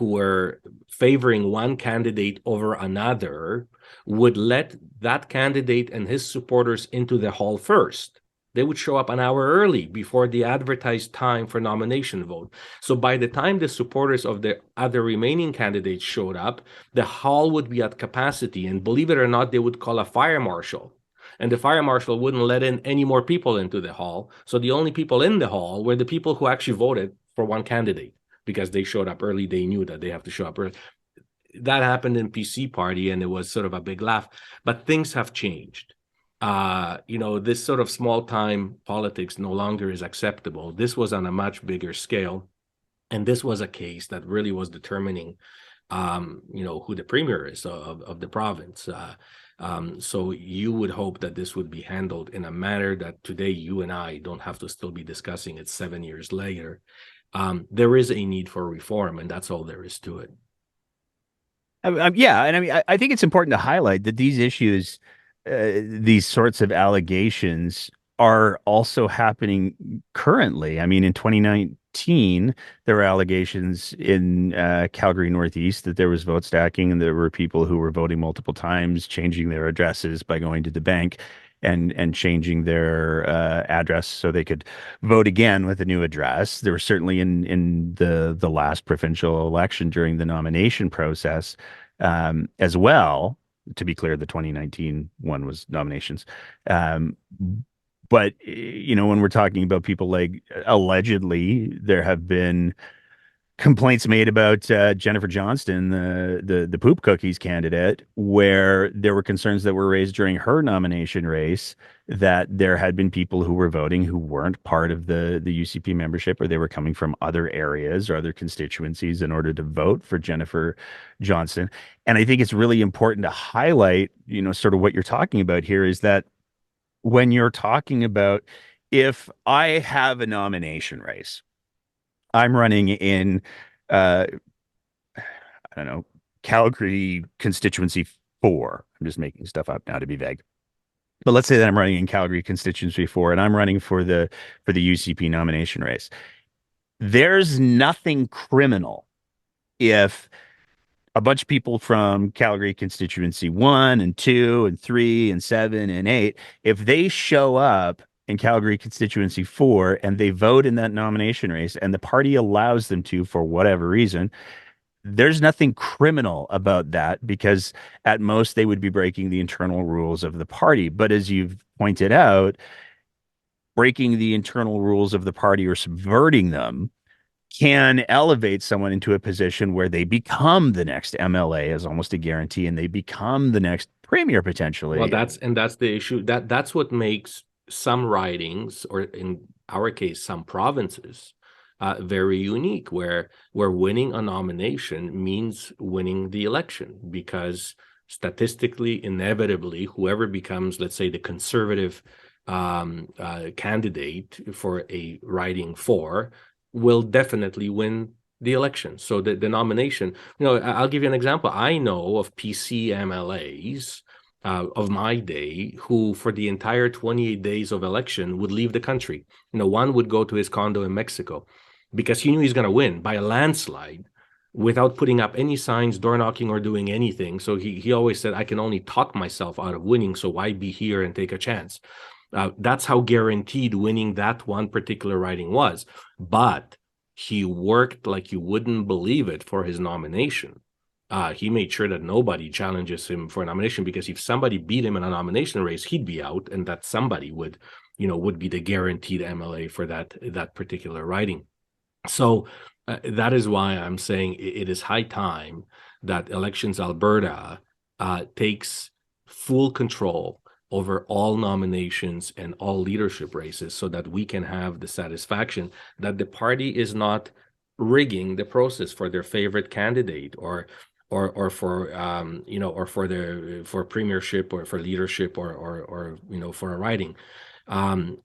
were favoring one candidate over another would let that candidate and his supporters into the hall first. They would show up an hour early before the advertised time for nomination vote. So by the time the supporters of the other remaining candidates showed up, the hall would be at capacity. And believe it or not, they would call a fire marshal. And the fire marshal wouldn't let in any more people into the hall. So the only people in the hall were the people who actually voted for one candidate because they showed up early. They knew that they have to show up early. That happened in PC Party, and it was sort of a big laugh. But things have changed. This sort of small-time politics no longer is acceptable. This was on a much bigger scale. And this was a case that really was determining, who the premier is of the province. So you would hope that this would be handled in a manner that today you and I don't have to still be discussing it 7 years later. There is a need for reform, and that's all there is to it. Yeah, and I mean, I think it's important to highlight that these issues, these sorts of allegations, are also happening currently. I mean, in 2019, there were allegations in Calgary Northeast that there was vote stacking, and there were people who were voting multiple times, changing their addresses by going to the bank and changing their address so they could vote again with a new address. There were certainly in the last provincial election during the nomination process as well. To be clear, the 2019 one was nominations. But when we're talking about people like allegedly, there have been complaints made about Jennifer Johnston, the poop cookies candidate, where there were concerns that were raised during her nomination race that there had been people who were voting who weren't part of the UCP membership, or they were coming from other areas or other constituencies in order to vote for Jennifer Johnston. And I think it's really important to highlight, sort of what you're talking about here is that when you're talking about, if I have a nomination race, I'm running in, I don't know, Calgary constituency 4. I'm just making stuff up now to be vague. But let's say that I'm running in Calgary constituency 4 and I'm running for the UCP nomination race. There's nothing criminal if a bunch of people from Calgary constituency 1 and 2 and 3 and 7 and 8, if they show up in Calgary constituency 4 and they vote in that nomination race and the party allows them to for whatever reason, there's nothing criminal about that, because at most they would be breaking the internal rules of the party. But as you've pointed out, breaking the internal rules of the party or subverting them can elevate someone into a position where they become the next MLA as almost a guarantee, and they become the next premier potentially. Well, that's the issue. That's what makes some ridings, or in our case, some provinces, very unique, where winning a nomination means winning the election, because statistically, inevitably, whoever becomes, let's say, the conservative candidate for a riding 4 will definitely win the election. So the nomination, I'll give you an example. I know of PC MLAs of my day who, for the entire 28 days of election, would leave the country. One would go to his condo in Mexico because he knew he's going to win by a landslide without putting up any signs, door knocking, or doing anything. So he always said, I can only talk myself out of winning, so why be here and take a chance? That's how guaranteed winning that one particular riding was. But he worked like you wouldn't believe it for his nomination. He made sure that nobody challenges him for a nomination, because if somebody beat him in a nomination race, he'd be out, and that somebody would be the guaranteed MLA for that particular riding. So that is why I'm saying it is high time that Elections Alberta takes full control over all nominations and all leadership races, so that we can have the satisfaction that the party is not rigging the process for their favorite candidate, or for or for premiership, or for leadership, or for a riding.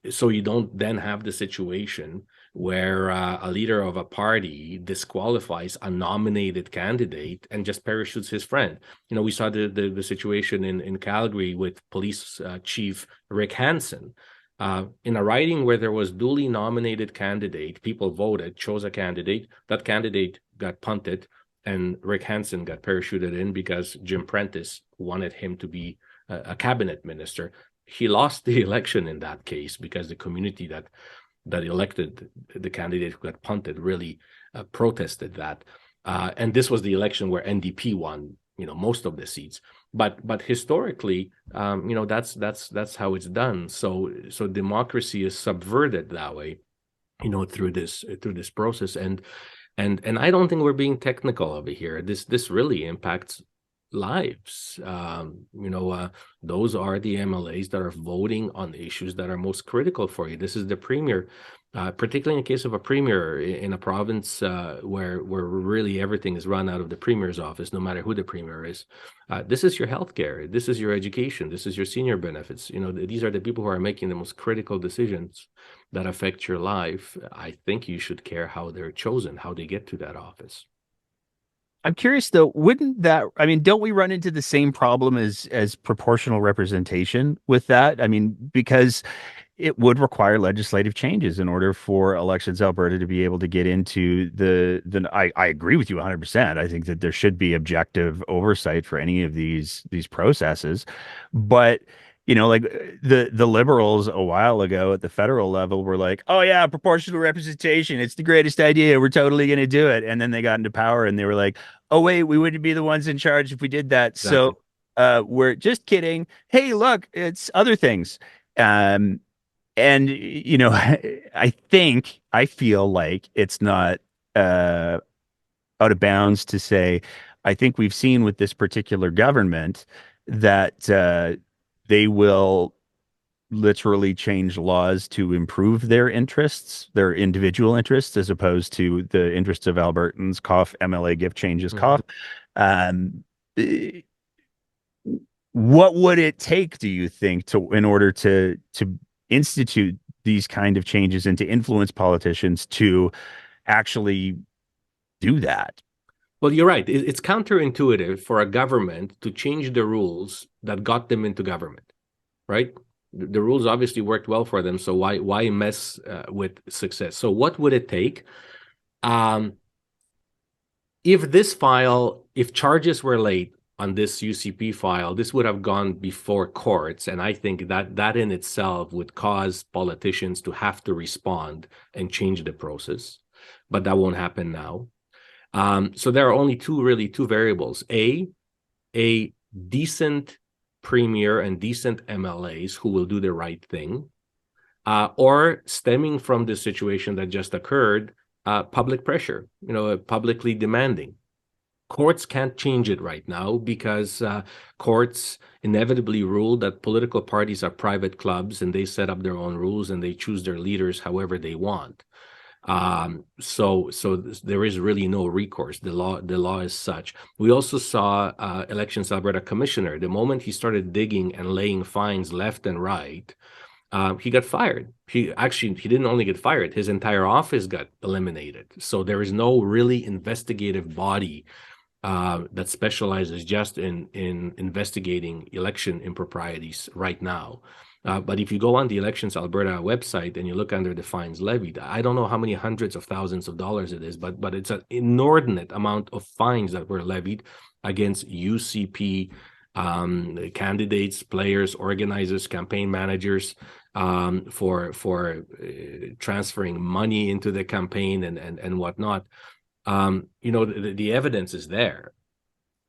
So you don't then have the situation where a leader of a party disqualifies a nominated candidate and just parachutes his friend. We saw the situation in Calgary with police chief Rick Hansen. In a riding where there was duly nominated candidate, people voted, chose a candidate, that candidate got punted, and Rick Hansen got parachuted in because Jim Prentice wanted him to be a cabinet minister. He lost the election in that case because the community that elected the candidate who got punted really protested that. And this was the election where NDP won, most of the seats. But historically, that's how it's done. So democracy is subverted that way, through this process. And I don't think we're being technical over here. This really impacts lives. Those are the MLAs that are voting on the issues that are most critical for you. This is the premier, particularly in the case of a premier in a province where really everything is run out of the premier's office, no matter who the premier is. This is your healthcare. This is your education. This is your senior benefits. These are the people who are making the most critical decisions that affect your life. I think you should care how they're chosen, how they get to that office. I'm curious though, don't we run into the same problem as proportional representation with that? Because it would require legislative changes in order for Elections Alberta to be able to get into I agree with you 100%. I think that there should be objective oversight for any of these processes. But like the liberals a while ago at the federal level were like, oh yeah, proportional representation, it's the greatest idea. We're totally going to do it. And then they got into power and they were like, oh wait, we wouldn't be the ones in charge if we did that. Exactly. So we're just kidding. Hey, look, it's other things. And I feel like it's not out of bounds to say, I think we've seen with this particular government that they will literally change laws to improve their interests, their individual interests, as opposed to the interests of Albertans. Cough, MLA gift changes, cough. What would it take, do you think, in order to institute these kind of changes and to influence politicians to actually do that? Well, you're right. It's counterintuitive for a government to change the rules that got them into government, right? The rules obviously worked well for them, so why mess with success? So what would it take? If charges were laid on this UCP file, this would have gone before courts, and I think that in itself would cause politicians to have to respond and change the process, but that won't happen now. So there are only two variables: a decent premier and decent MLAs who will do the right thing, or stemming from the situation that just occurred, public pressure, publicly demanding. Courts can't change it right now because courts inevitably rule that political parties are private clubs and they set up their own rules and they choose their leaders however they want. So there is really no recourse. The law is such. We also saw Elections Alberta Commissioner, the moment he started digging and laying fines left and right, he got fired. He didn't only get fired, his entire office got eliminated. So there is no really investigative body that specializes just in investigating election improprieties right now. But if you go on the Elections Alberta website and you look under the fines levied, I don't know how many hundreds of thousands of dollars it is, but it's an inordinate amount of fines that were levied against UCP candidates, players, organizers, campaign managers, for transferring money into the campaign and whatnot. The evidence is there.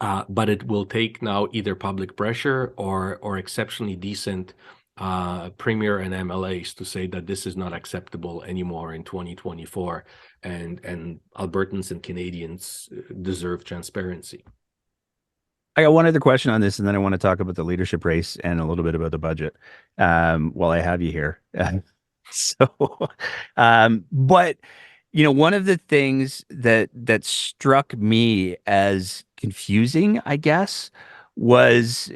But it will take now either public pressure or exceptionally decent premier and MLAs to say that this is not acceptable anymore in 2024, and Albertans and Canadians deserve transparency. I got one other question on this, and then I want to talk about the leadership race and a little bit about the budget. While I have you here, so, but one of the things that struck me as confusing, I guess, was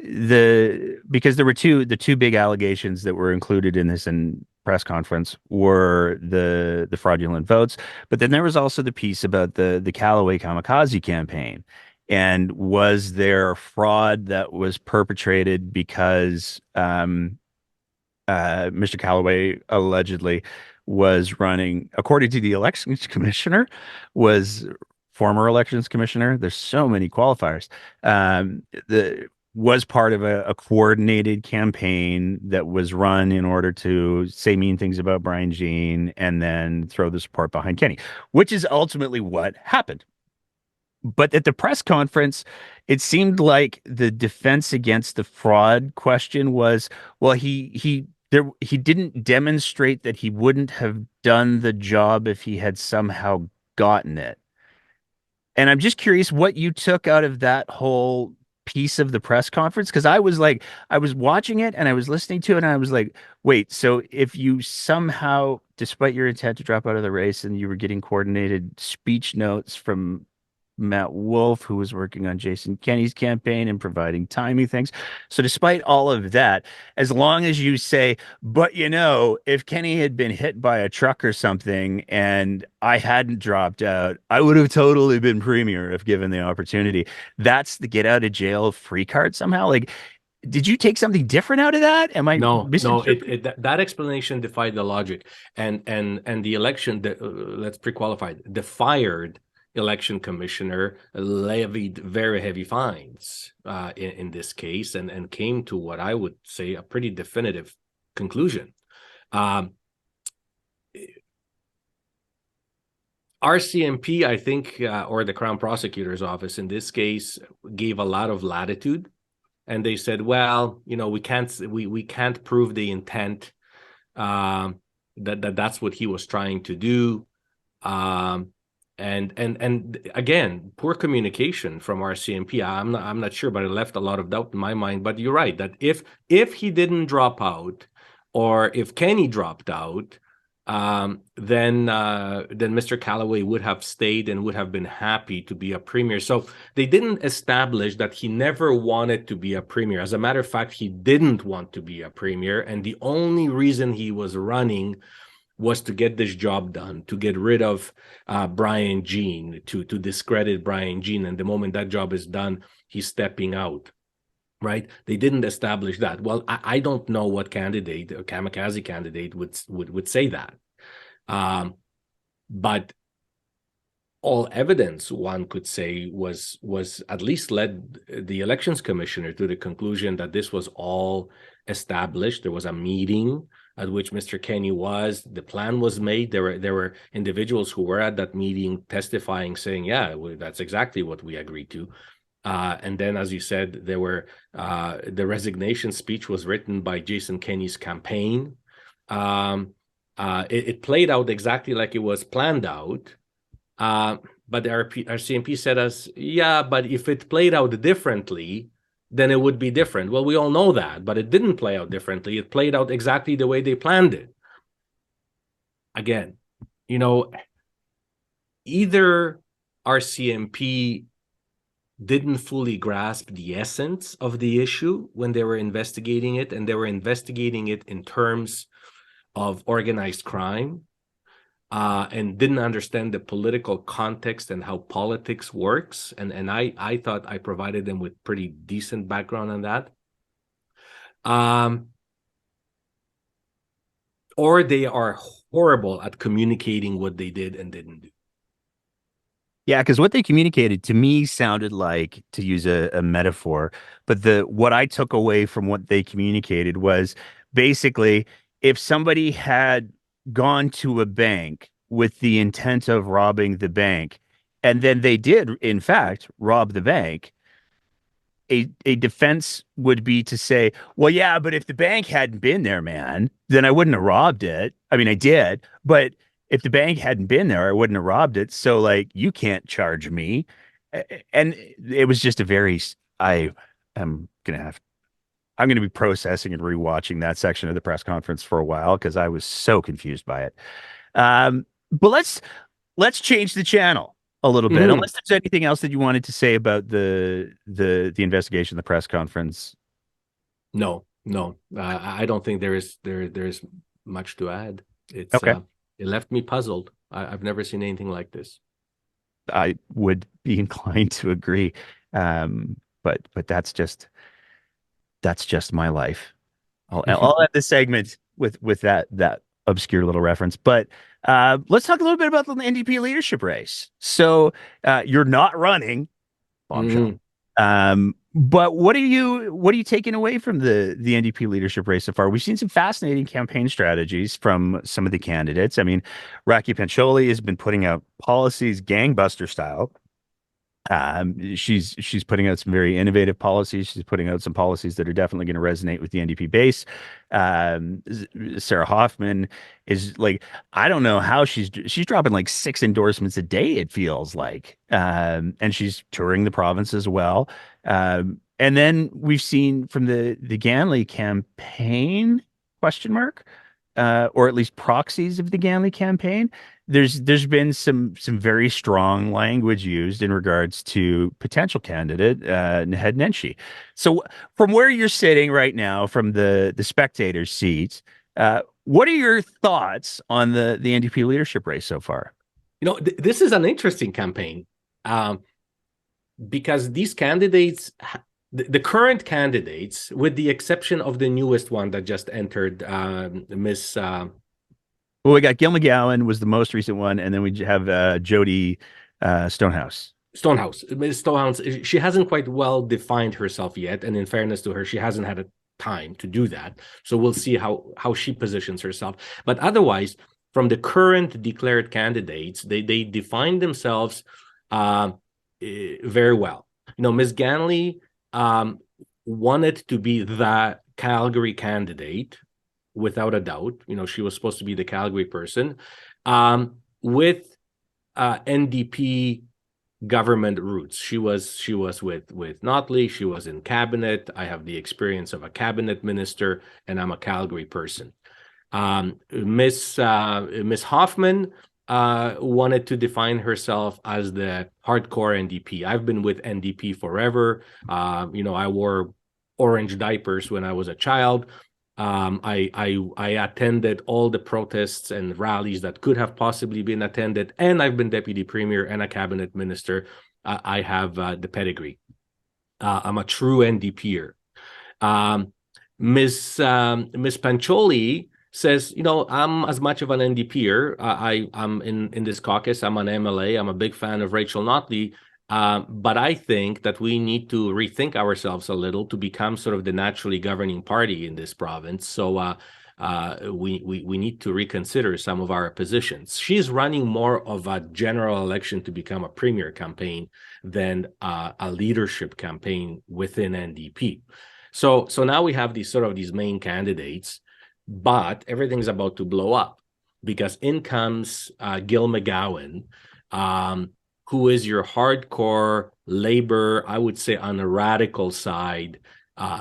because there were the two big allegations that were included in this and press conference were the fraudulent votes, but then there was also the piece about the Callaway kamikaze campaign. And was there fraud that was perpetrated because Mr. Callaway allegedly was running, according to the elections commissioner, was former elections commissioner. There's so many qualifiers. The was part of a coordinated campaign that was run in order to say mean things about Brian Jean and then throw the support behind Kenny, which is ultimately what happened. But at the press conference, it seemed like the defense against the fraud question was, well, he didn't demonstrate that he wouldn't have done the job if he had somehow gotten it. And I'm just curious what you took out of that whole piece of the press conference, because I was watching it and I was listening to it and I was like, wait, so if you somehow, despite your intent to drop out of the race, and you were getting coordinated speech notes from Matt Wolf, who was working on Jason Kenney's campaign and providing timing things. So, despite all of that, as long as you say, but if Kenny had been hit by a truck or something and I hadn't dropped out, I would have totally been premier if given the opportunity. That's the get out of jail free card somehow. Like, did you take something different out of that? Am I No, misinterpreting? that explanation defied the logic, and the election, let's pre-qualify it. The fired election commissioner levied very heavy fines in this case, and came to what I would say a pretty definitive conclusion. RCMP, I think, or the Crown Prosecutor's Office in this case, gave a lot of latitude, and they said, well, we can't prove the intent, that's what he was trying to do. And again, poor communication from RCMP. I'm not sure, but it left a lot of doubt in my mind. But you're right that if he didn't drop out, or if Kenny dropped out, then Mr. Callaway would have stayed and would have been happy to be a premier. So they didn't establish that he never wanted to be a premier. As a matter of fact, he didn't want to be a premier, and the only reason he was running was to get this job done, to get rid of Brian Jean, to discredit Brian Jean. And the moment that job is done, he's stepping out, right? They didn't establish that. Well, I don't know what candidate, a kamikaze candidate, would say that. But all evidence, one could say, was at least led the elections commissioner to the conclusion that this was all established. There was a meeting at which Mr. Kenny was. The plan was made. There were individuals who were at that meeting testifying, saying, "Yeah, that's exactly what we agreed to." And then, as you said, there were the resignation speech was written by Jason Kenney's campaign. It played out exactly like it was planned out. But the RCMP said us, yeah, but if it played out differently, then it would be different. Well, we all know that, but it didn't play out differently. It played out exactly the way they planned it. Again, either RCMP didn't fully grasp the essence of the issue when they were investigating it, and they were investigating it in terms of organized crime, and didn't understand the political context and how politics works. And I thought I provided them with pretty decent background on that. Or they are horrible at communicating what they did and didn't do. Yeah, because what they communicated to me sounded like, to use a metaphor, but what I took away from what they communicated was basically, if somebody had gone to a bank with the intent of robbing the bank, and then they did, in fact, rob the bank, a defense would be to say, well, yeah, but if the bank hadn't been there, man, then I wouldn't have robbed it. I mean, I did, but if the bank hadn't been there, I wouldn't have robbed it. So, like, you can't charge me. And it was just a very I am gonna have I'm going to be processing and rewatching that section of the press conference for a while because I was so confused by it. But let's change the channel a little bit. Mhm. Unless there's anything else that you wanted to say about the investigation, the press conference. No, no, I don't think there's much to add. It's Okay, it left me puzzled. I've never seen anything like this. I would be inclined to agree. But that's just my life. I'll end this segment with that obscure little reference. But let's talk a little bit about the NDP leadership race. So you're not running, bombshell. Mhm. But what are you taking away from the NDP leadership race so far? We've seen some fascinating campaign strategies from some of the candidates. I mean, Raki Pancholi has been putting out policies gangbuster style. She's putting out some very innovative policies. She's putting out some policies that are definitely going to resonate with the NDP base. Sarah Hoffman is like, I don't know how she's dropping like 6 endorsements a day, it feels like. And she's touring the province as well. And then we've seen from the Ganley campaign, question mark, or at least proxies of the Ganley campaign, there's been some very strong language used in regards to potential candidate Naheed Nenshi. So from where you're sitting right now, from the spectator's seat, what are your thoughts on the NDP leadership race so far? This is an interesting campaign, um, because these candidates, the current candidates, with the exception of the newest one that just entered, Miss Well, we got Gil McGowan was the most recent one, and then we have Jody Stonehouse. Stonehouse. Miss Stonehouse, she hasn't quite well defined herself yet, and in fairness to her, she hasn't had a time to do that. So we'll see how she positions herself. But otherwise, from the current declared candidates, they define themselves uh, very well. Ms. Ganley wanted to be the Calgary candidate without a doubt. She was supposed to be the Calgary person, with NDP government roots. She was with Notley. She was in cabinet. I have the experience of a cabinet minister, and I'm a Calgary person. Miss Hoffman wanted to define herself as the hardcore NDP. I've been with NDP forever. I wore orange diapers when I was a child. I attended all the protests and rallies that could have possibly been attended, and I've been deputy premier and a cabinet minister. I have the pedigree. I'm a true NDPer. Miss Pancholi says, I'm as much of an NDPer. I'm in this caucus. I'm an MLA. I'm a big fan of Rachel Notley. But I think that we need to rethink ourselves a little to become sort of the naturally governing party in this province. So we need to reconsider some of our positions. She's running more of a general election to become a premier campaign than a leadership campaign within NDP. So now we have these main candidates, but everything's about to blow up because in comes Gil McGowan, who is your hardcore labor, I would say on the radical side,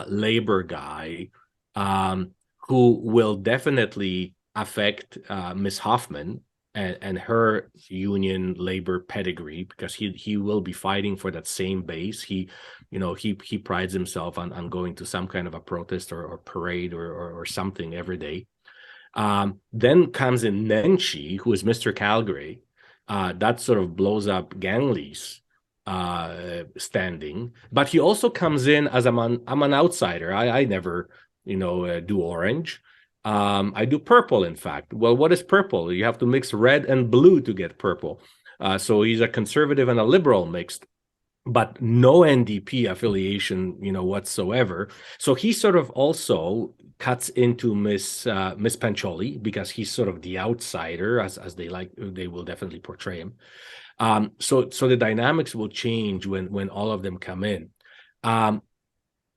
labor guy, who will definitely affect Ms. Hoffman and her union labor pedigree, because he will be fighting for that same base. He prides himself on going to some kind of a protest or parade or something every day. Then comes in Nenshi, who is Mr. Calgary. That sort of blows up Gangley's standing. But he also comes in as I'm an outsider. I never, do orange. I do purple, in fact. Well, what is purple? You have to mix red and blue to get purple. So he's a conservative and a liberal mixed, but no NDP affiliation, whatsoever. So he sort of also cuts into Miss Pancholi because he's sort of the outsider, as they will definitely portray him. So the dynamics will change when all of them come in.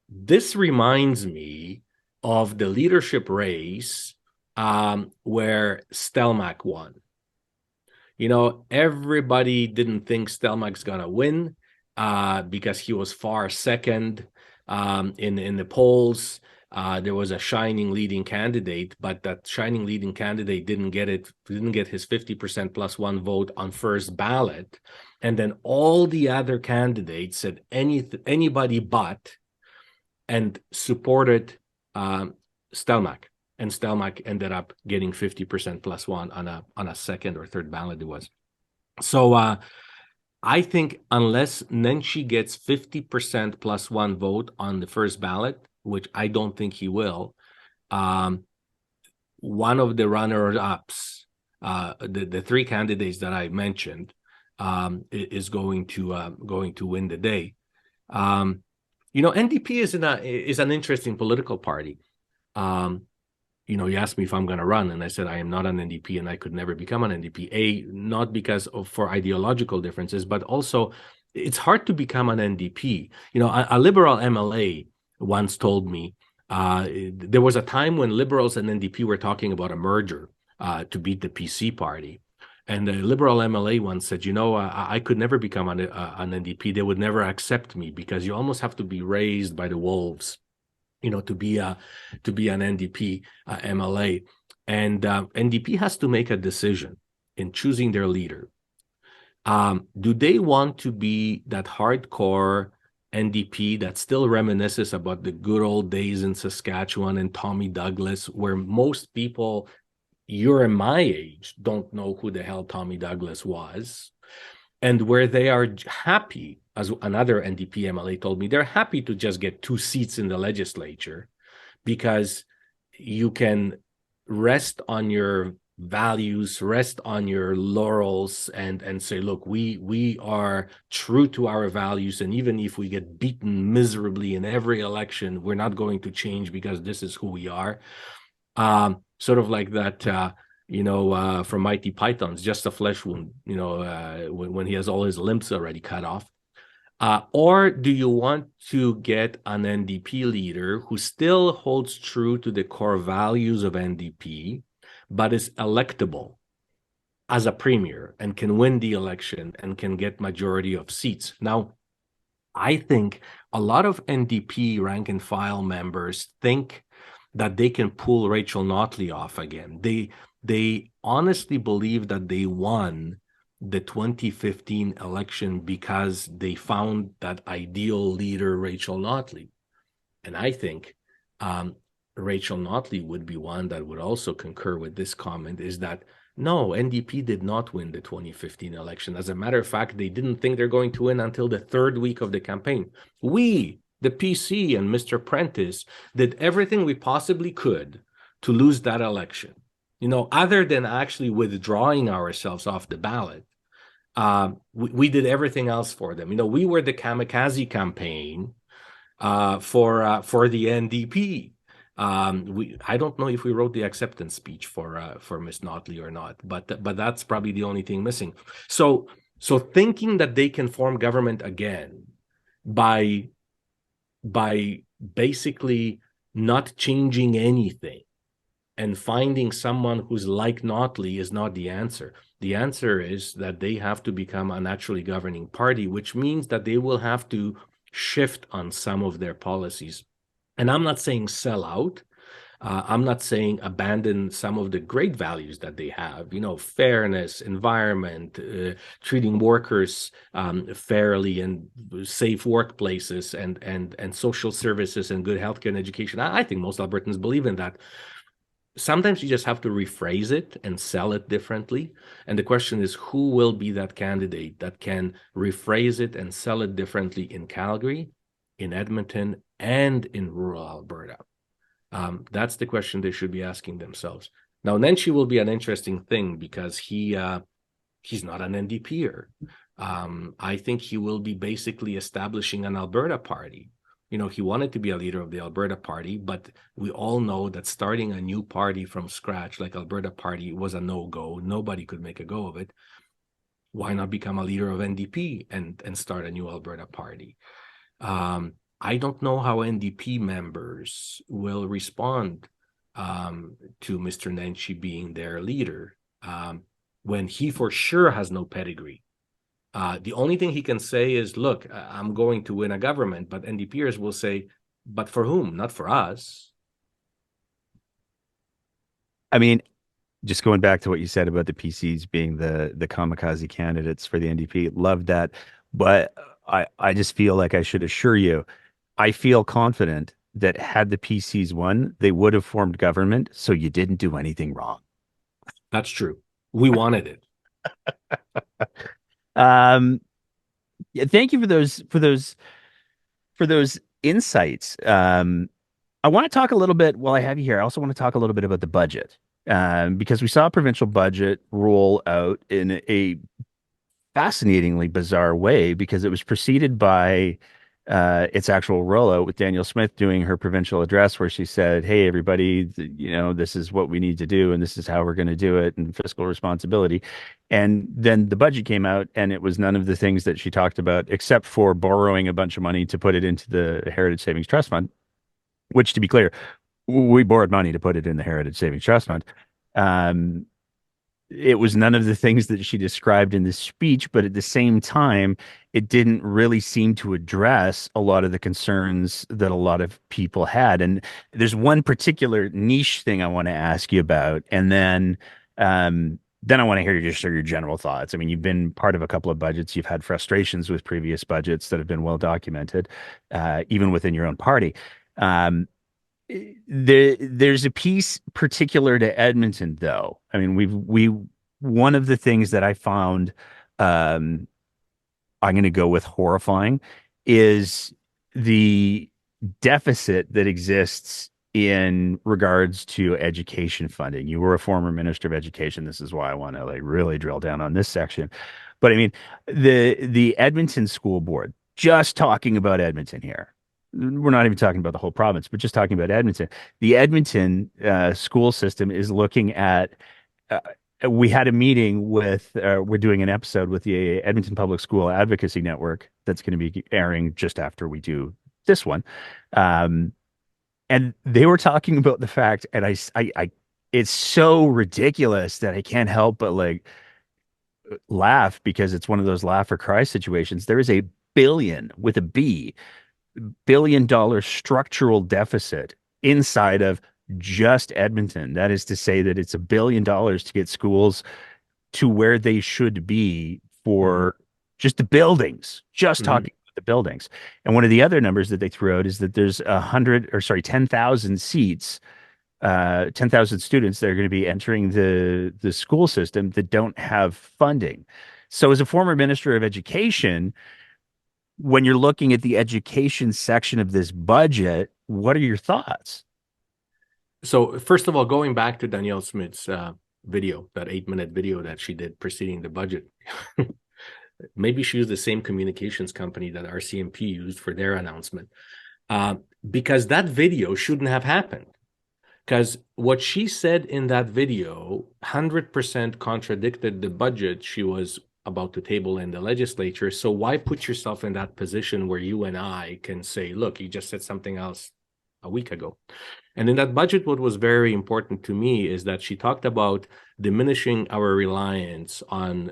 This reminds me of the leadership race where Stelmach won. Everybody didn't think Stelmach's gonna win. because he was far second in the polls. There was a shining leading candidate, but that shining leading candidate didn't get his 50% plus one vote on first ballot. And then all the other candidates said anybody but, and supported Stelmach. And Stelmach ended up getting 50% plus one on a second or third ballot it was. So I think unless Nenshi gets 50% plus one vote on the first ballot, which I don't think he will, one of the runner-ups, the three candidates that I mentioned, is going to win the day. NDP is an interesting political party. You asked me if I'm going to run, and I said I am not an NDP, and I could never become an NDP. Not because for ideological differences, but also it's hard to become an NDP. A liberal MLA once told me there was a time when liberals and NDP were talking about a merger to beat the PC party. And the liberal MLA once said, I could never become an NDP. They would never accept me because you almost have to be raised by the wolves, to be an NDP MLA. And NDP has to make a decision in choosing their leader. Do they want to be that hardcore NDP that still reminisces about the good old days in Saskatchewan and Tommy Douglas, where most people you're in my age don't know who the hell Tommy Douglas was, and where they are happy, as another NDP MLA told me, they're happy to just get 2 seats in the legislature because you can rest on your values, rest on your laurels, and say, look, we are true to our values, and even if we get beaten miserably in every election, we're not going to change because this is who we are. Sort of like that, from Mighty Python's Just a Flesh Wound, when he has all his limbs already cut off. Or do you want to get an NDP leader who still holds true to the core values of NDP, but is electable as a premier and can win the election and can get majority of seats? Now, I think a lot of NDP rank and file members think that they can pull Rachel Notley off again. They honestly believe that they won the 2015 election because they found that ideal leader, Rachel Notley. And I think Rachel Notley would be one that would also concur with this comment, is that no, NDP did not win the 2015 election. As a matter of fact, they didn't think they're going to win until the third week of the campaign. We, the PC and Mr. Prentice, did everything we possibly could to lose that election. Other than actually withdrawing ourselves off the ballot, we did everything else for them. We were the kamikaze campaign for the NDP. I don't know if we wrote the acceptance speech for Miss Notley or not, but that's probably the only thing missing. So thinking that they can form government again by basically not changing anything and finding someone who's like Notley is not the answer. The answer is that they have to become a naturally governing party, which means that they will have to shift on some of their policies. And I'm not saying sell out. I'm not saying abandon some of the great values that they have, fairness, environment, treating workers fairly, and safe workplaces, and social services, and good healthcare and education. I think most Albertans believe in that. Sometimes you just have to rephrase it and sell it differently. And the question is, who will be that candidate that can rephrase it and sell it differently in Calgary, in Edmonton, and in rural Alberta? That's the question they should be asking themselves. Now, Nenshi will be an interesting thing because he's not an NDPer. I think he will be basically establishing an Alberta party. He wanted to be a leader of the Alberta Party, but we all know that starting a new party from scratch, like Alberta Party, was a no-go. Nobody could make a go of it. Why not become a leader of NDP and start a new Alberta Party? I don't know how NDP members will respond to Mr. Nenshi being their leader when he for sure has no pedigree. The only thing he can say is, look, I'm going to win a government, but NDPers will say, but for whom? Not for us. I mean, just going back to what you said about the PCs being the kamikaze candidates for the NDP, love that. But I just feel like I should assure you, I feel confident that had the PCs won, they would have formed government, so you didn't do anything wrong. That's true. We wanted it. Um, yeah, thank you for those insights. I want to talk a little bit while I have you here. I also want to talk a little bit about the budget, because we saw a provincial budget roll out in a fascinatingly bizarre way because it was preceded by its actual rollout with Danielle Smith doing her provincial address where she said, "Hey, everybody, this is what we need to do, and this is how we're going to do it, and fiscal responsibility." And then the budget came out, and it was none of the things that she talked about, except for borrowing a bunch of money to put it into the Heritage Savings Trust Fund, which, to be clear, we borrowed money to put it in the Heritage Savings Trust Fund. Um, it was none of the things that she described in the speech, but at the same time, it didn't really seem to address a lot of the concerns that a lot of people had. And there's one particular niche thing I want to ask you about, and then I want to hear your general thoughts. I mean, you've been part of a couple of budgets. You've had frustrations with previous budgets that have been well documented, even within your own party. Um, there's a piece particular to Edmonton, though. I mean, we one of the things that I found, um, I'm going to go with horrifying, is the deficit that exists in regards to education funding. You were a former minister of education. This is why I want to like really drill down on this section. But I mean, the Edmonton School Board, just talking about Edmonton here. We're not even talking about the whole province, but just talking about Edmonton. The Edmonton school system is looking at. We had a meeting with. We're doing an episode with the Edmonton Public School Advocacy Network that's going to be airing just after we do this one, and they were talking about the fact, and it's so ridiculous that I can't help but like laugh because it's one of those laugh or cry situations. There is a billion with a B billion-dollar structural deficit inside of just Edmonton. That is to say that it's $1 billion to get schools to where they should be for just the buildings, just talking about the buildings. And one of the other numbers that they threw out is that there's 10,000 seats, 10,000 students that are going to be entering the school system that don't have funding. So as a former minister of education, when you're looking at the education section of this budget, what are your thoughts? So first of all, going back to Danielle Smith's video, that 8-minute video that she did preceding the budget, maybe she used the same communications company that RCMP used for their announcement, because that video shouldn't have happened. Because what she said in that video 100% contradicted the budget she was about to table in the legislature. So why put yourself in that position where you and I can say, look, you just said something else a week ago? And in that budget, what was very important to me is that she talked about diminishing our reliance on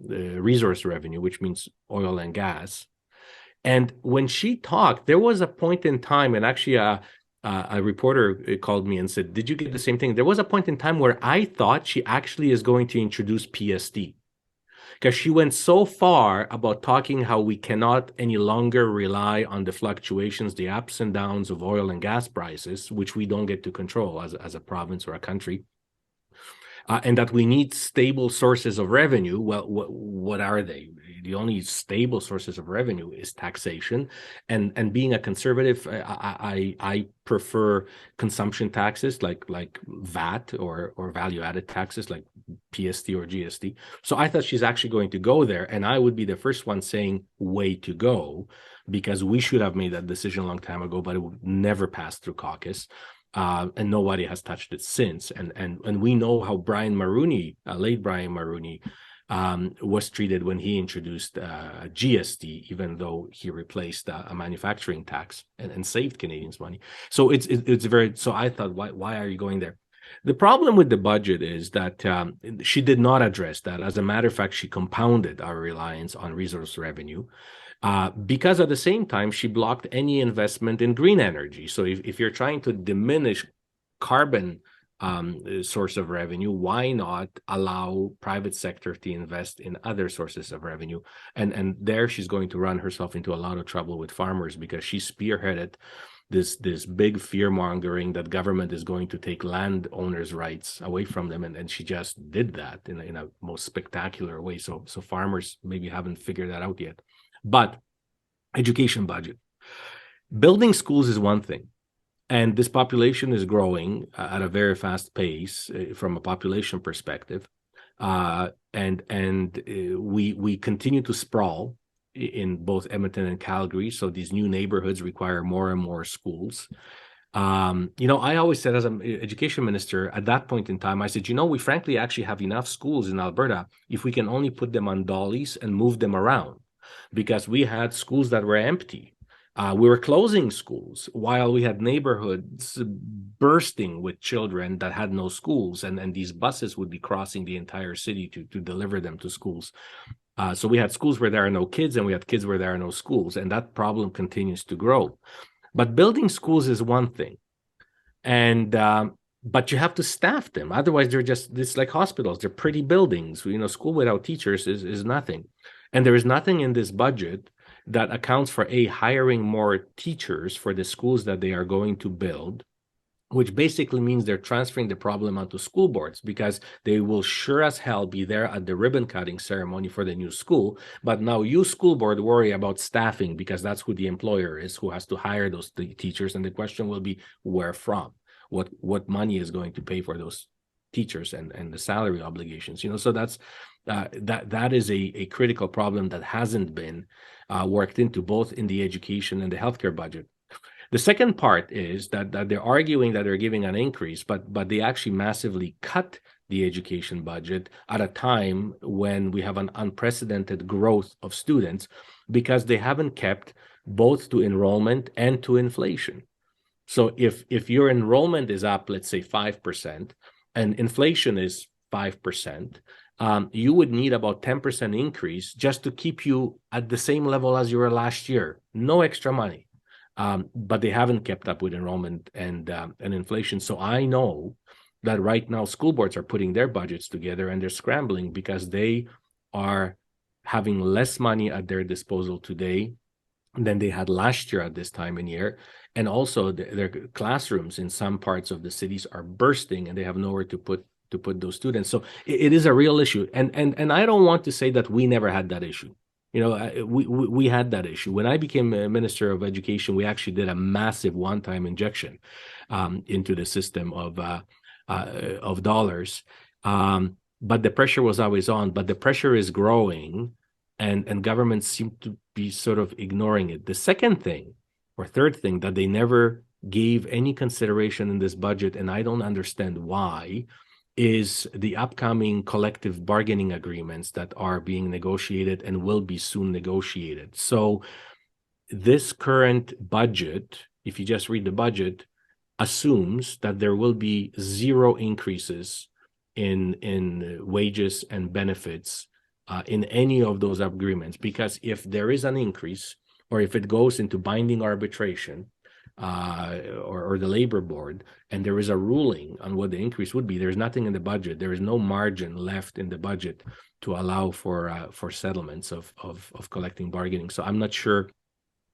resource revenue, which means oil and gas. And when she talked, there was a point in time, and actually a reporter called me and said, did you get the same thing? There was a point in time where I thought she actually is going to introduce PSD, because she went so far about talking how we cannot any longer rely on the fluctuations, the ups and downs of oil and gas prices, which we don't get to control as a province or a country. And that we need stable sources of revenue. Well, what are they? The only stable sources of revenue is taxation, and being a conservative, I prefer consumption taxes like VAT or value added taxes like PST or GST. So I thought she's actually going to go there, and I would be the first one saying way to go, because we should have made that decision a long time ago, but it would never pass through caucus. And nobody has touched it since. And we know how Brian Mulroney, late Brian Mulroney, was treated when he introduced GST, even though he replaced a manufacturing tax and saved Canadians money. So it's very. So I thought, why are you going there? The problem with the budget is that she did not address that. As a matter of fact, she compounded our reliance on resource revenue because at the same time, she blocked any investment in green energy. So if you're trying to diminish carbon source of revenue, why not allow private sector to invest in other sources of revenue? And there she's going to run herself into a lot of trouble with farmers because she spearheaded this big fear mongering that government is going to take landowners' rights away from them, and she just did that in a most spectacular way. So farmers maybe haven't figured that out yet. But education budget, building schools is one thing. And this population is growing at a very fast pace from a population perspective. We continue to sprawl in both Edmonton and Calgary. So these new neighborhoods require more and more schools. I always said, as an education minister at that point in time, I said, we frankly actually have enough schools in Alberta if we can only put them on dollies and move them around, because we had schools that were empty. We were closing schools while we had neighborhoods bursting with children that had no schools, and these buses would be crossing the entire city to deliver them to schools. So we had schools where there are no kids, and we had kids where there are no schools, and that problem continues to grow. But building schools is one thing, and but you have to staff them. Otherwise, it's like hospitals. They're pretty buildings. School without teachers is nothing, and there is nothing in this budget that accounts for hiring more teachers for the schools that they are going to build, which basically means they're transferring the problem onto school boards, because they will sure as hell be there at the ribbon cutting ceremony for the new school. But now you, school board, worry about staffing, because that's who the employer is, who has to hire those teachers. And the question will be, where from? What money is going to pay for those teachers and the salary obligations? So that's that is a critical problem that hasn't been worked into both in the education and the healthcare budget. The second part is that they're arguing that they're giving an increase, but they actually massively cut the education budget at a time when we have an unprecedented growth of students, because they haven't kept both to enrollment and to inflation. So if your enrollment is up, let's say 5%, and inflation is 5%, you would need about 10% increase just to keep you at the same level as you were last year. No extra money. But they haven't kept up with enrollment and inflation. So I know that right now school boards are putting their budgets together, and they're scrambling because they are having less money at their disposal today than they had last year at this time in year. And also their classrooms in some parts of the cities are bursting, and they have nowhere to put those students. So it is a real issue. And I don't want to say that we never had that issue. We had that issue. When I became a Minister of Education, we actually did a massive one-time injection into the system of dollars. But the pressure was always on. But the pressure is growing, and governments seem to be sort of ignoring it. The second thing, or third thing, that they never gave any consideration in this budget, and I don't understand why, is the upcoming collective bargaining agreements that are being negotiated and will be soon negotiated. So this current budget, if you just read the budget, assumes that there will be zero increases in wages and benefits in any of those agreements, because if there is an increase, or if it goes into binding arbitration, or the labor board, and there is a ruling on what the increase would be, there's nothing in the budget. There is no margin left in the budget to allow for settlements of collecting bargaining. So I'm not sure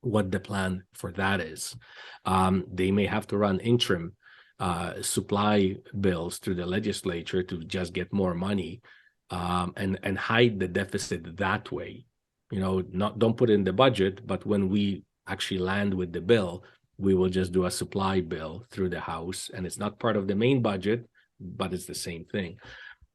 what the plan for that is. They may have to run interim supply bills through the legislature to just get more money, and hide the deficit that way. Don't put it in the budget, but when we actually land with the bill, we will just do a supply bill through the House, and it's not part of the main budget, but it's the same thing.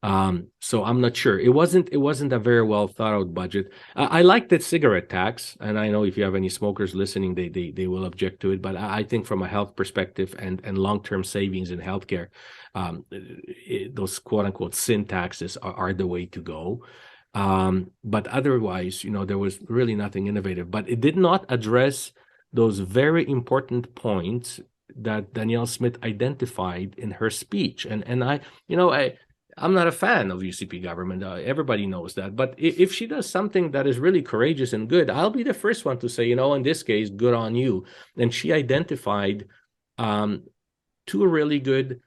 So I'm not sure. It wasn't a very well thought out budget. I like that cigarette tax, and I know if you have any smokers listening, they will object to it. But I think from a health perspective and long-term savings in healthcare, those quote unquote sin taxes are the way to go. But otherwise, there was really nothing innovative. But it did not address those very important points Danielle Smith identified in her speech. And I'm not a fan of UCP government. Everybody knows that. But if she does something that is really courageous and good, I'll be the first one to say, in this case, good on you. And she identified two really good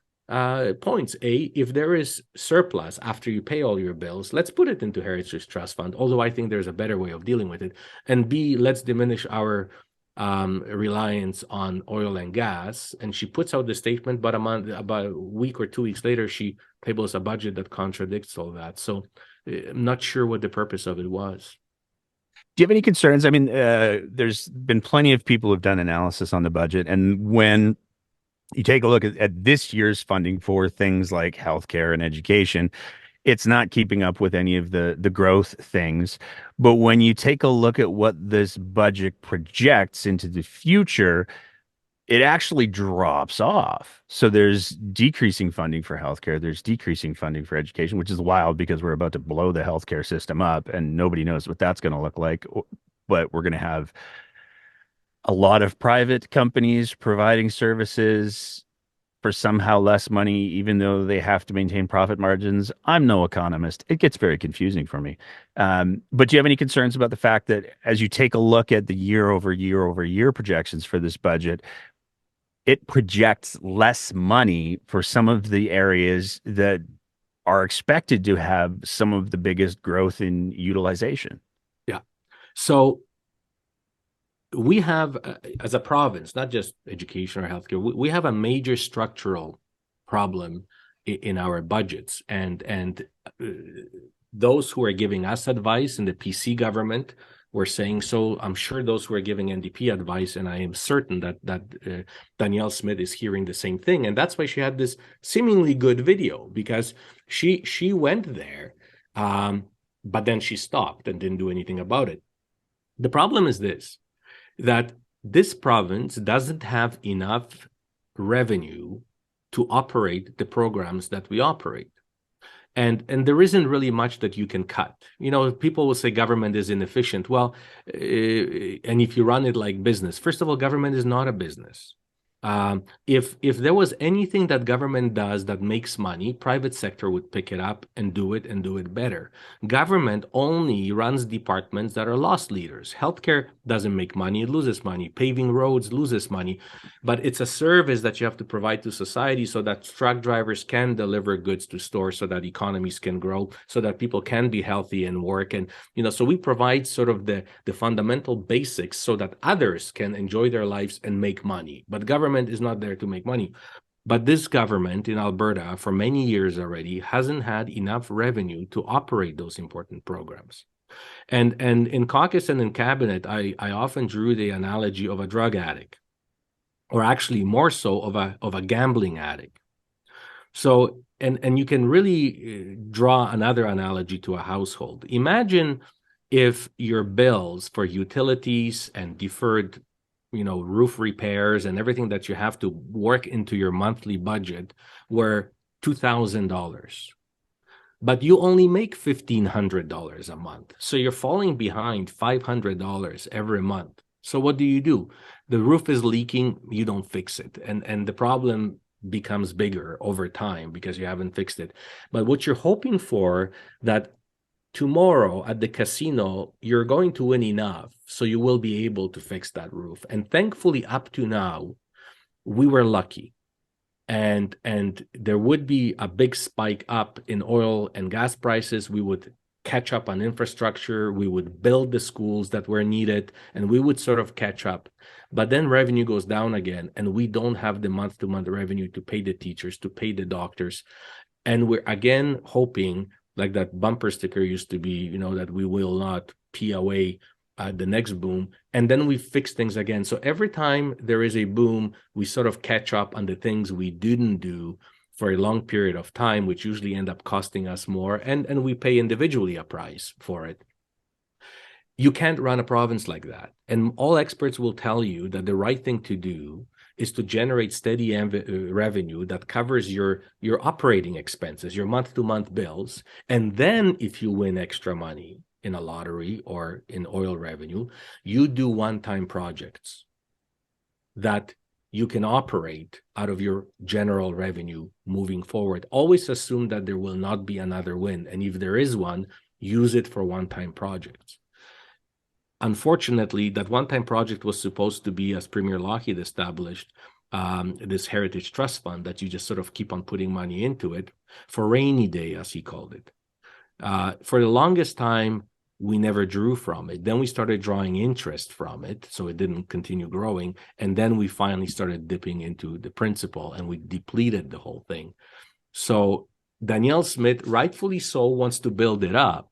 points. If there is surplus after you pay all your bills, let's put it into Heritage Trust Fund, although I think there's a better way of dealing with it. And B, let's diminish our reliance on oil and gas. And she puts out the statement, but about a week or 2 weeks later, she tables a budget that contradicts all that. So I'm not sure what the purpose of it was. Do you have any concerns? I mean, there's been plenty of people who've done analysis on the budget, and when you take a look at this year's funding for things like healthcare and education, it's not keeping up with any of the growth things. But when you take a look at what this budget projects into the future, it actually drops off. So there's decreasing funding for healthcare, there's decreasing funding for education, which is wild because we're about to blow the healthcare system up and nobody knows what that's going to look like. But we're going to have a lot of private companies providing services for somehow less money, even though they have to maintain profit margins. I'm no economist. It gets very confusing for me. But do you have any concerns about the fact that as you take a look at the year over year projections for this budget, it projects less money for some of the areas that are expected to have some of the biggest growth in utilization? Yeah. So we have, as a province, not just education or healthcare, we have a major structural problem in our budgets. And those who are giving us advice in the PC government were saying so. I'm sure those who are giving NDP advice, and I am certain that Danielle Smith is hearing the same thing. And that's why she had this seemingly good video, because she went there, but then she stopped and didn't do anything about it. The problem is this, that this province doesn't have enough revenue to operate the programs that we operate. And there isn't really much that you can cut. People will say government is inefficient. Well, and if you run it like business, first of all, government is not a business. If there was anything that government does that makes money, private sector would pick it up and do it better. Government only runs departments that are loss leaders. Healthcare doesn't make money, it loses money. Paving roads loses money. But it's a service that you have to provide to society so that truck drivers can deliver goods to stores, so that economies can grow, so that people can be healthy and work. And so we provide sort of the fundamental basics so that others can enjoy their lives and make money. But government is not there to make money. But this government in Alberta for many years already hasn't had enough revenue to operate those important programs. And in caucus and in cabinet, I often drew the analogy of a drug addict, or actually more so of a gambling addict. So and you can really draw another analogy to a household. Imagine if your bills for utilities and deferred roof repairs and everything that you have to work into your monthly budget were $2,000. But you only make $1,500 a month. So you're falling behind $500 every month. So what do? The roof is leaking, you don't fix it. And the problem becomes bigger over time because you haven't fixed it. But what you're hoping for, that tomorrow at the casino, you're going to win enough so you will be able to fix that roof. And thankfully, up to now, we were lucky. And there would be a big spike up in oil and gas prices. We would catch up on infrastructure. We would build the schools that were needed, and we would sort of catch up. But then revenue goes down again, and we don't have the month-to-month revenue to pay the teachers, to pay the doctors. And we're again hoping, like that bumper sticker used to be, that we will not pee away the next boom. And then we fix things again. So every time there is a boom, we sort of catch up on the things we didn't do for a long period of time, which usually end up costing us more. And we pay individually a price for it. You can't run a province like that. And all experts will tell you that the right thing to do is to generate steady revenue that covers your operating expenses, your month-to-month bills. And then if you win extra money in a lottery or in oil revenue, you do one-time projects that you can operate out of your general revenue moving forward. Always assume that there will not be another win. And if there is one, use it for one-time projects. Unfortunately, that one-time project was supposed to be, as Premier Lougheed established, this Heritage Trust Fund that you just sort of keep on putting money into it for rainy day, as he called it. For the longest time, we never drew from it. Then we started drawing interest from it, so it didn't continue growing. And then we finally started dipping into the principal, and we depleted the whole thing. So Danielle Smith, rightfully so, wants to build it up,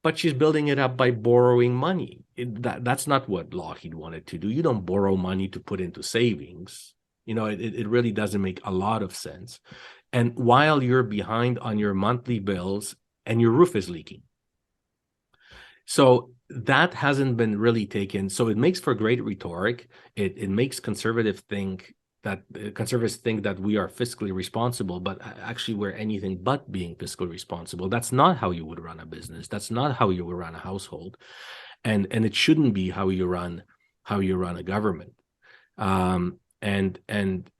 but she's building it up by borrowing money. That's not what Lougheed wanted to do. You don't borrow money to put into savings. It really doesn't make a lot of sense. And while you're behind on your monthly bills and your roof is leaking. So that hasn't been really taken. So it makes for great rhetoric. It makes conservatives think that we are fiscally responsible, but actually we're anything but being fiscally responsible. That's not how you would run a business. That's not how you would run a household, and it shouldn't be how you run a government. And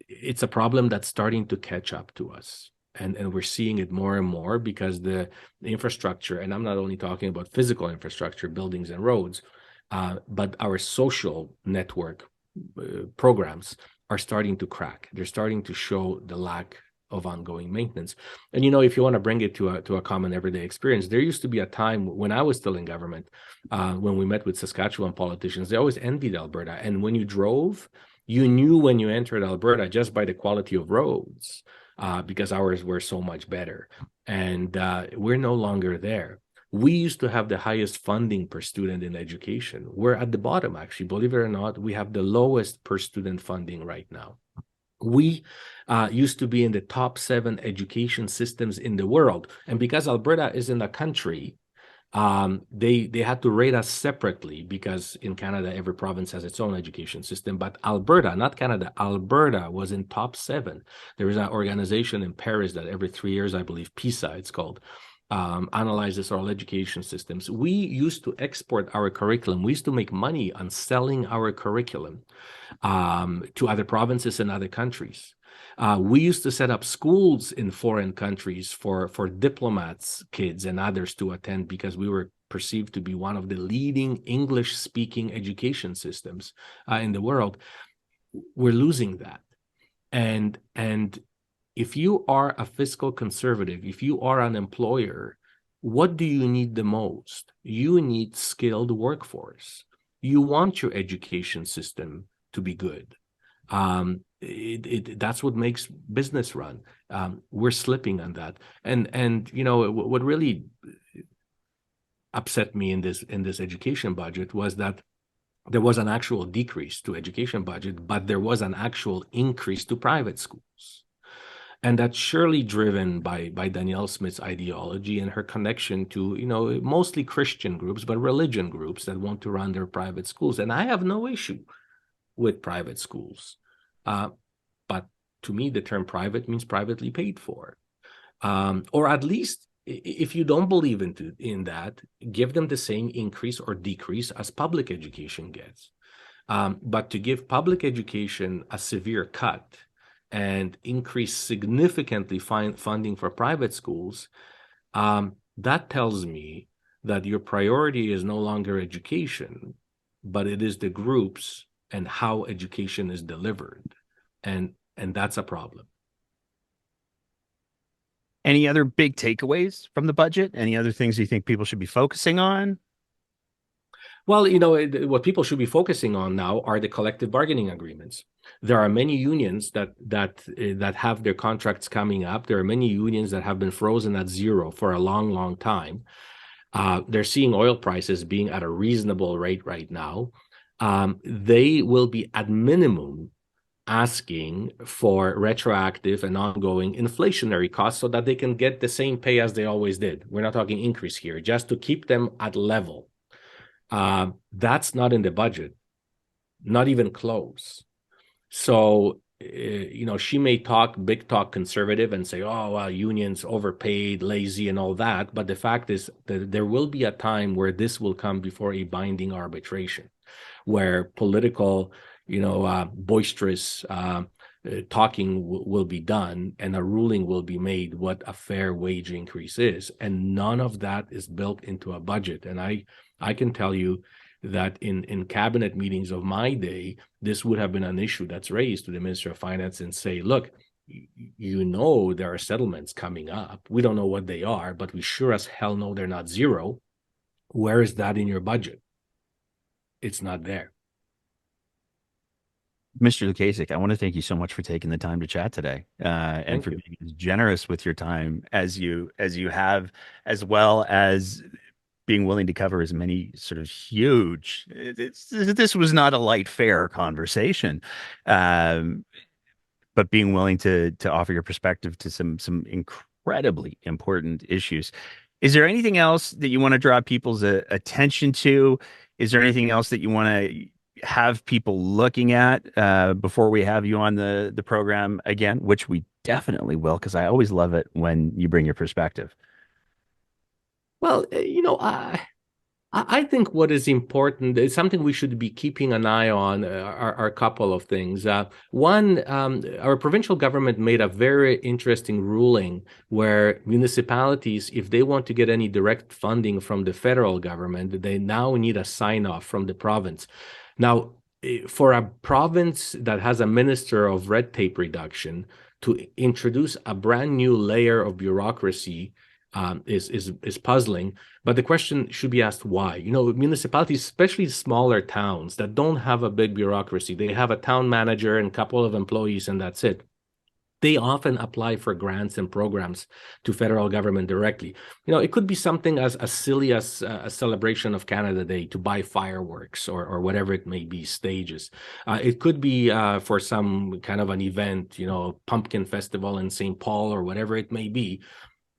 it's a problem that's starting to catch up to us. And we're seeing it more and more because the infrastructure, and I'm not only talking about physical infrastructure, buildings and roads, but our social network programs are starting to crack. They're starting to show the lack of ongoing maintenance. And if you want to bring it to a common everyday experience, there used to be a time when I was still in government, when we met with Saskatchewan politicians, they always envied Alberta. And when you drove, you knew when you entered Alberta just by the quality of roads. Because ours were so much better. And we're no longer there. We used to have the highest funding per student in education. We're at the bottom, actually. Believe it or not, we have the lowest per student funding right now. We used to be in the top 7 education systems in the world. And because Alberta is in a country, they had to rate us separately because in Canada, every province has its own education system. But Alberta, not Canada, Alberta was in top 7. There is an organization in Paris that every 3 years, I believe, PISA, it's called, analyzes all education systems. We used to export our curriculum. We used to make money on selling our curriculum to other provinces and other countries. We used to set up schools in foreign countries for diplomats' kids and others to attend because we were perceived to be one of the leading English-speaking education systems in the world. We're losing that. And if you are a fiscal conservative, if you are an employer, what do you need the most? You need skilled workforce. You want your education system to be good. That's what makes business run. We're slipping on that. And what really upset me in this education budget was that there was an actual decrease to education budget, but there was an actual increase to private schools. And that's surely driven by Danielle Smith's ideology and her connection to, mostly Christian groups, but religion groups that want to run their private schools. And I have no issue with private schools. But to me, the term private means privately paid for. Or at least, if you don't believe in that, give them the same increase or decrease as public education gets. But to give public education a severe cut and increase significantly funding for private schools, that tells me that your priority is no longer education, but it is the groups and how education is delivered. And that's a problem. Any other big takeaways from the budget? Any other things you think people should be focusing on? Well, what people should be focusing on now are the collective bargaining agreements. There are many unions that have their contracts coming up. There are many unions that have been frozen at zero for a long, long time. They're seeing oil prices being at a reasonable rate right now. They will be at minimum asking for retroactive and ongoing inflationary costs so that they can get the same pay as they always did. We're not talking increase here, just to keep them at level. That's not in the budget, not even close. So, she may talk big talk conservative and say, oh, well, unions overpaid, lazy, and all that. But the fact is that there will be a time where this will come before a binding arbitration, where political boisterous talking will be done, and a ruling will be made what a fair wage increase is. And none of that is built into a budget. And I can tell you that in cabinet meetings of my day, this would have been an issue that's raised to the Minister of Finance and say, look, there are settlements coming up. We don't know what they are, but we sure as hell know they're not zero. Where is that in your budget? It's not there. Mr. Lukaszuk, I want to thank you so much for taking the time to chat today, and for being as generous with your time as you have, as well as being willing to cover as many sort of huge. This was not a light fare conversation, but being willing to offer your perspective to some incredibly important issues. Is there anything else that you want to draw people's attention to? Is there anything else that you want to have people looking at before we have you on the program again, which we definitely will, because I always love it when you bring your perspective? Well, I think what is important is something we should be keeping an eye on are a couple of things. One, our provincial government made a very interesting ruling where municipalities, if they want to get any direct funding from the federal government, they now need a sign-off from the province. Now, for a province that has a minister of red tape reduction, to introduce a brand new layer of bureaucracy is puzzling. But the question should be asked why. Municipalities, especially smaller towns that don't have a big bureaucracy, they have a town manager and a couple of employees, and that's it. They often apply for grants and programs to federal government directly. It could be something as silly as a celebration of Canada Day to buy fireworks or whatever it may be, stages. It could be for some kind of an event, pumpkin festival in St. Paul or whatever it may be.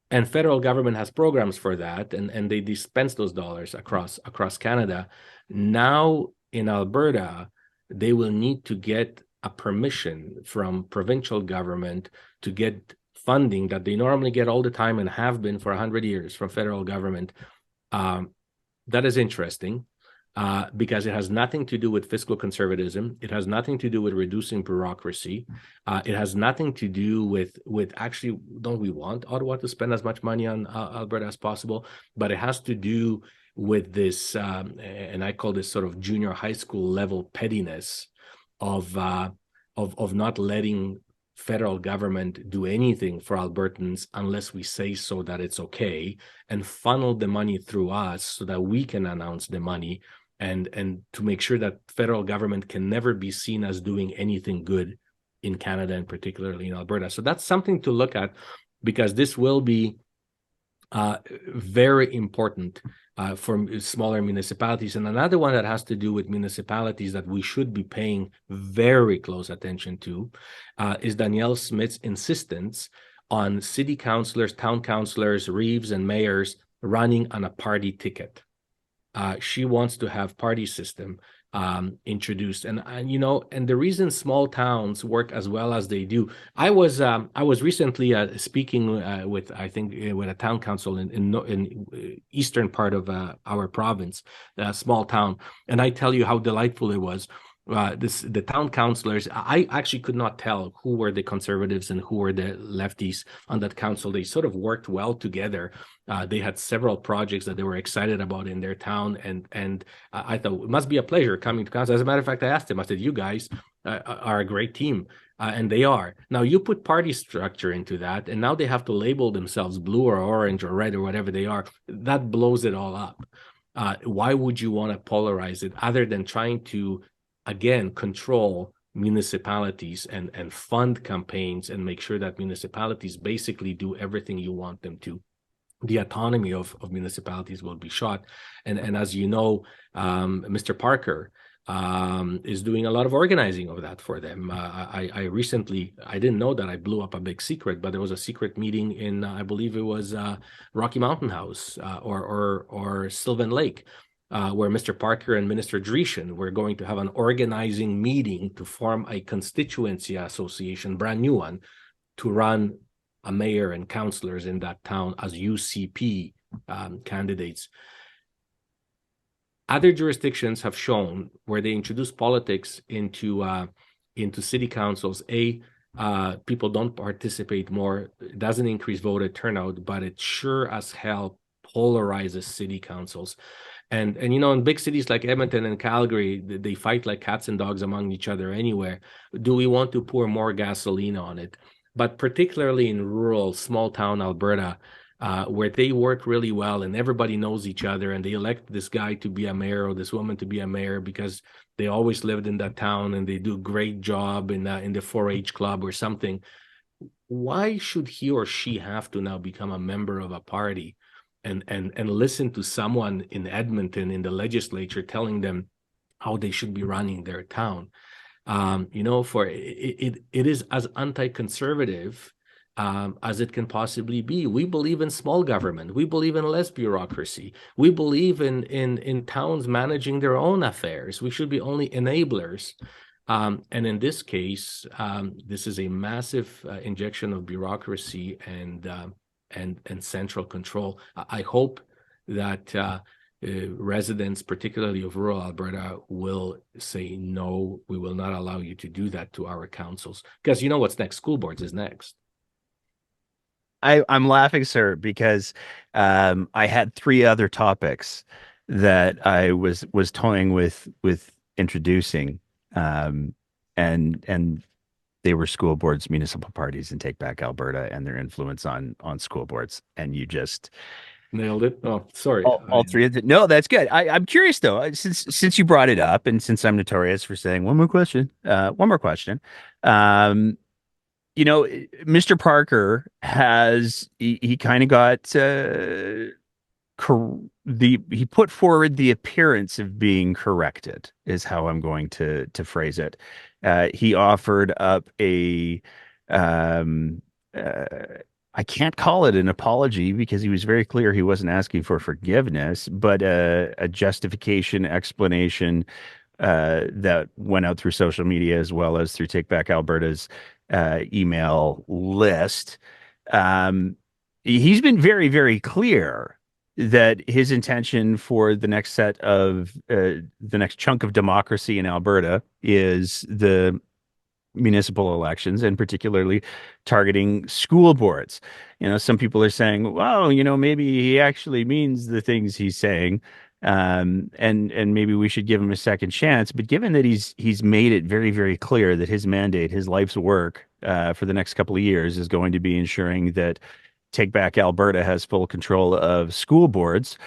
And federal government has programs for that, and they dispense those dollars across Canada. Now in Alberta, they will need to get a permission from provincial government to get funding that they normally get all the time and have been for 100 years from federal government. That is interesting because it has nothing to do with fiscal conservatism. It has nothing to do with reducing bureaucracy. It has nothing to do with actually, don't we want Ottawa to spend as much money on Alberta as possible? But it has to do with this, and I call this sort of junior high school level pettiness of not letting federal government do anything for Albertans unless we say so that it's okay, and funnel the money through us so that we can announce the money, and to make sure that federal government can never be seen as doing anything good in Canada and particularly in Alberta. So that's something to look at, because this will be very important for smaller municipalities. And another one that has to do with municipalities that we should be paying very close attention to is Danielle Smith's insistence on city councillors, town councillors, reeves, and mayors running on a party ticket. She wants to have party system introduced, and the reason small towns work as well as they do. I was recently speaking with a town council in eastern part of our province, a small town, and I tell you how delightful it was. The town councillors, I actually could not tell who were the conservatives and who were the lefties on that council. They sort of worked well together. They had several projects that they were excited about in their town, and I thought it must be a pleasure coming to council. As a matter of fact, I asked them, I said, you guys are a great team, and they are. Now you put party structure into that, and now they have to label themselves blue or orange or red or whatever they are. That blows it all up. Why would you want to polarize it other than trying to, again, control municipalities and fund campaigns and make sure that municipalities basically do everything you want them to? The autonomy of municipalities will be shot. And as you know, Mr. Parker is doing a lot of organizing of that for them. I recently, I didn't know that I blew up a big secret, but there was a secret meeting in, I believe it was Rocky Mountain House or Sylvan Lake, where Mr. Parker and Minister Dreeshen were going to have an organizing meeting to form a constituency association, brand new one, to run a mayor and councillors in that town as UCP candidates. Other jurisdictions have shown where they introduce politics into city councils. People don't participate more. It doesn't increase voter turnout, but it sure as hell polarizes city councils. And in big cities like Edmonton and Calgary, they fight like cats and dogs among each other anywhere. Do we want to pour more gasoline on it? But particularly in rural, small town Alberta, where they work really well and everybody knows each other, and they elect this guy to be a mayor or this woman to be a mayor because they always lived in that town and they do a great job in the 4-H club or something. Why should he or she have to now become a member of a party and listen to someone in Edmonton in the legislature telling them how they should be running their town? For it is as anti-conservative as it can possibly be. We believe in small government. We believe in less bureaucracy. We believe in towns managing their own affairs. We should be only enablers. And in this case, this is a massive injection of bureaucracy and central control. I hope that residents, particularly of rural Alberta, will say, no, we will not allow you to do that to our councils. Because you know what's next? School boards is next. I'm laughing, sir, because I had three other topics that I was toying with introducing, and they were school boards, municipal parties, and Take Back Alberta and their influence on school boards. And you just Nailed it. Oh, sorry. all three of the no, that's good. I'm curious though, since you brought it up, and since I'm notorious for saying one more question. Um, Mr. Parker he kind of got he put forward the appearance of being corrected, is how I'm going to phrase it. He offered up a um uh, I can't call it an apology because he was very clear he wasn't asking for forgiveness, but a justification, explanation that went out through social media as well as through Take Back Alberta's email list. Um, he's been very, very clear that his intention for the next chunk of democracy in Alberta is the municipal elections, and particularly targeting school boards. Some people are saying, well, maybe he actually means the things he's saying, and maybe we should give him a second chance. But given that he's made it very, very clear that his mandate, his life's work, for the next couple of years is going to be ensuring that Take Back Alberta has full control of school boards.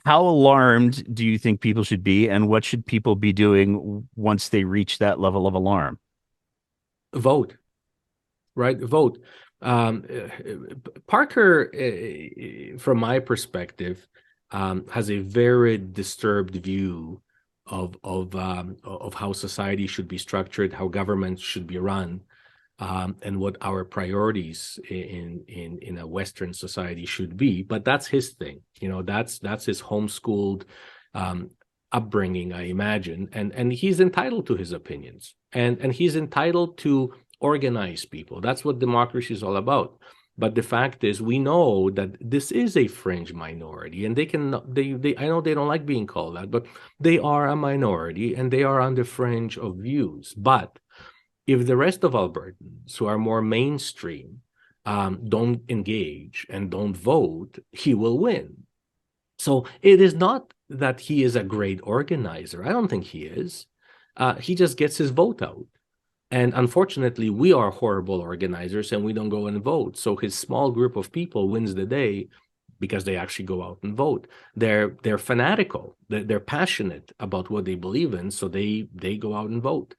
How alarmed do you think people should be, and what should people be doing once they reach that level of alarm? Vote, right? Vote. Parker, from my perspective, has a very disturbed view of how society should be structured, how government should be run, and what our priorities in a Western society should be. But that's his thing. That's his homeschooled upbringing, I imagine, and he's entitled to his opinions, and he's entitled to organize people. That's what democracy is all about. But the fact is, we know that this is a fringe minority, and they I know they don't like being called that, but they are a minority and they are on the fringe of views. But if the rest of Albertans who are more mainstream don't engage and don't vote, he will win. So it is not that he is a great organizer. I don't think he is. He just gets his vote out. And unfortunately, we are horrible organizers and we don't go and vote. So his small group of people wins the day because they actually go out and vote. They're fanatical. They're passionate about what they believe in. So they go out and vote.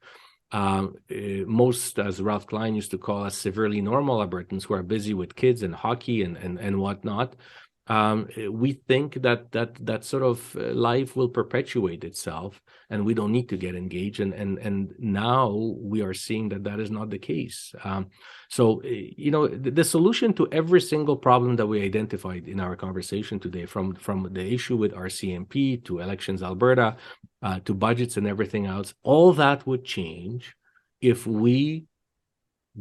Most, as Ralph Klein used to call us, severely normal Albertans who are busy with kids and hockey and whatnot. We think that sort of life will perpetuate itself, and we don't need to get engaged. And now we are seeing that is not the case. So the solution to every single problem that we identified in our conversation today, from the issue with RCMP to Elections Alberta, to budgets and everything else, all that would change if we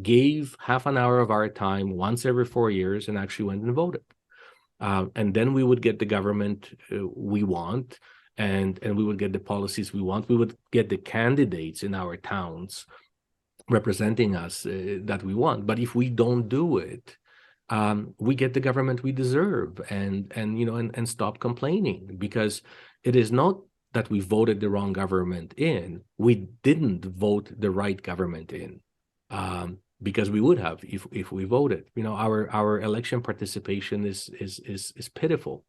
gave half an hour of our time once every 4 years and actually went and voted. And then we would get the government we want. and we would get the policies we want. We would get the candidates in our towns representing us that we want. But if we don't do it, we get the government we deserve, and stop complaining, because it is not that we voted the wrong government in. We didn't vote the right government in, because we would have if we voted. Our election participation is pitiful.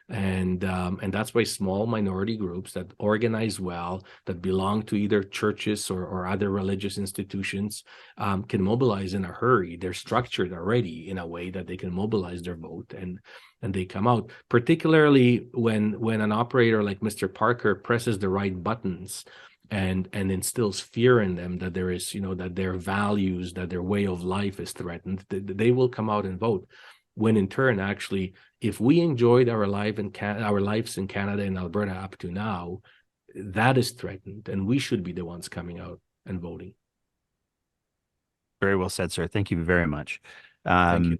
And that's why small minority groups that organize well, that belong to either churches or other religious institutions, can mobilize in a hurry. They're structured already in a way that they can mobilize their vote, and they come out, particularly when an operator like Mr. Parker presses the right buttons and instills fear in them that there is, that their values, that their way of life is threatened. They will come out and vote. When in turn, actually, if we enjoyed our lives in Canada and Alberta up to now, that is threatened, and we should be the ones coming out and voting. Very well said, sir. Thank you very much. Thank you.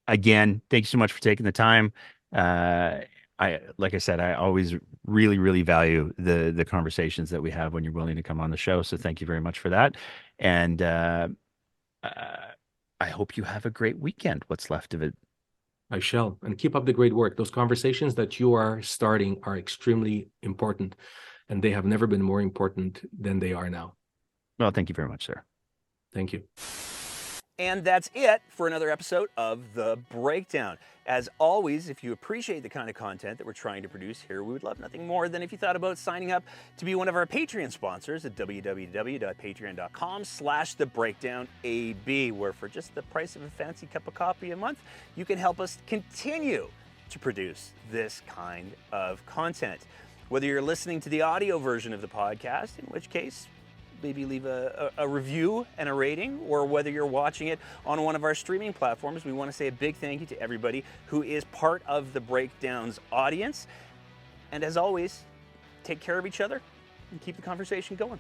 Again, thank you so much for taking the time. Like I said, I always really, really value the conversations that we have when you're willing to come on the show. So thank you very much for that. And I hope you have a great weekend, what's left of it. I shall. And keep up the great work. Those conversations that you are starting are extremely important, and they have never been more important than they are now. Well, thank you very much, sir. Thank you. And that's it for another episode of The Breakdown. As always, if you appreciate the kind of content that we're trying to produce here, we would love nothing more than if you thought about signing up to be one of our Patreon sponsors at www.patreon.com/thebreakdownab, where for just the price of a fancy cup of coffee a month, you can help us continue to produce this kind of content. Whether you're listening to the audio version of the podcast, in which case, maybe leave a review and a rating, or whether you're watching it on one of our streaming platforms, we want to say a big thank you to everybody who is part of the Breakdown's audience. And as always, take care of each other and keep the conversation going.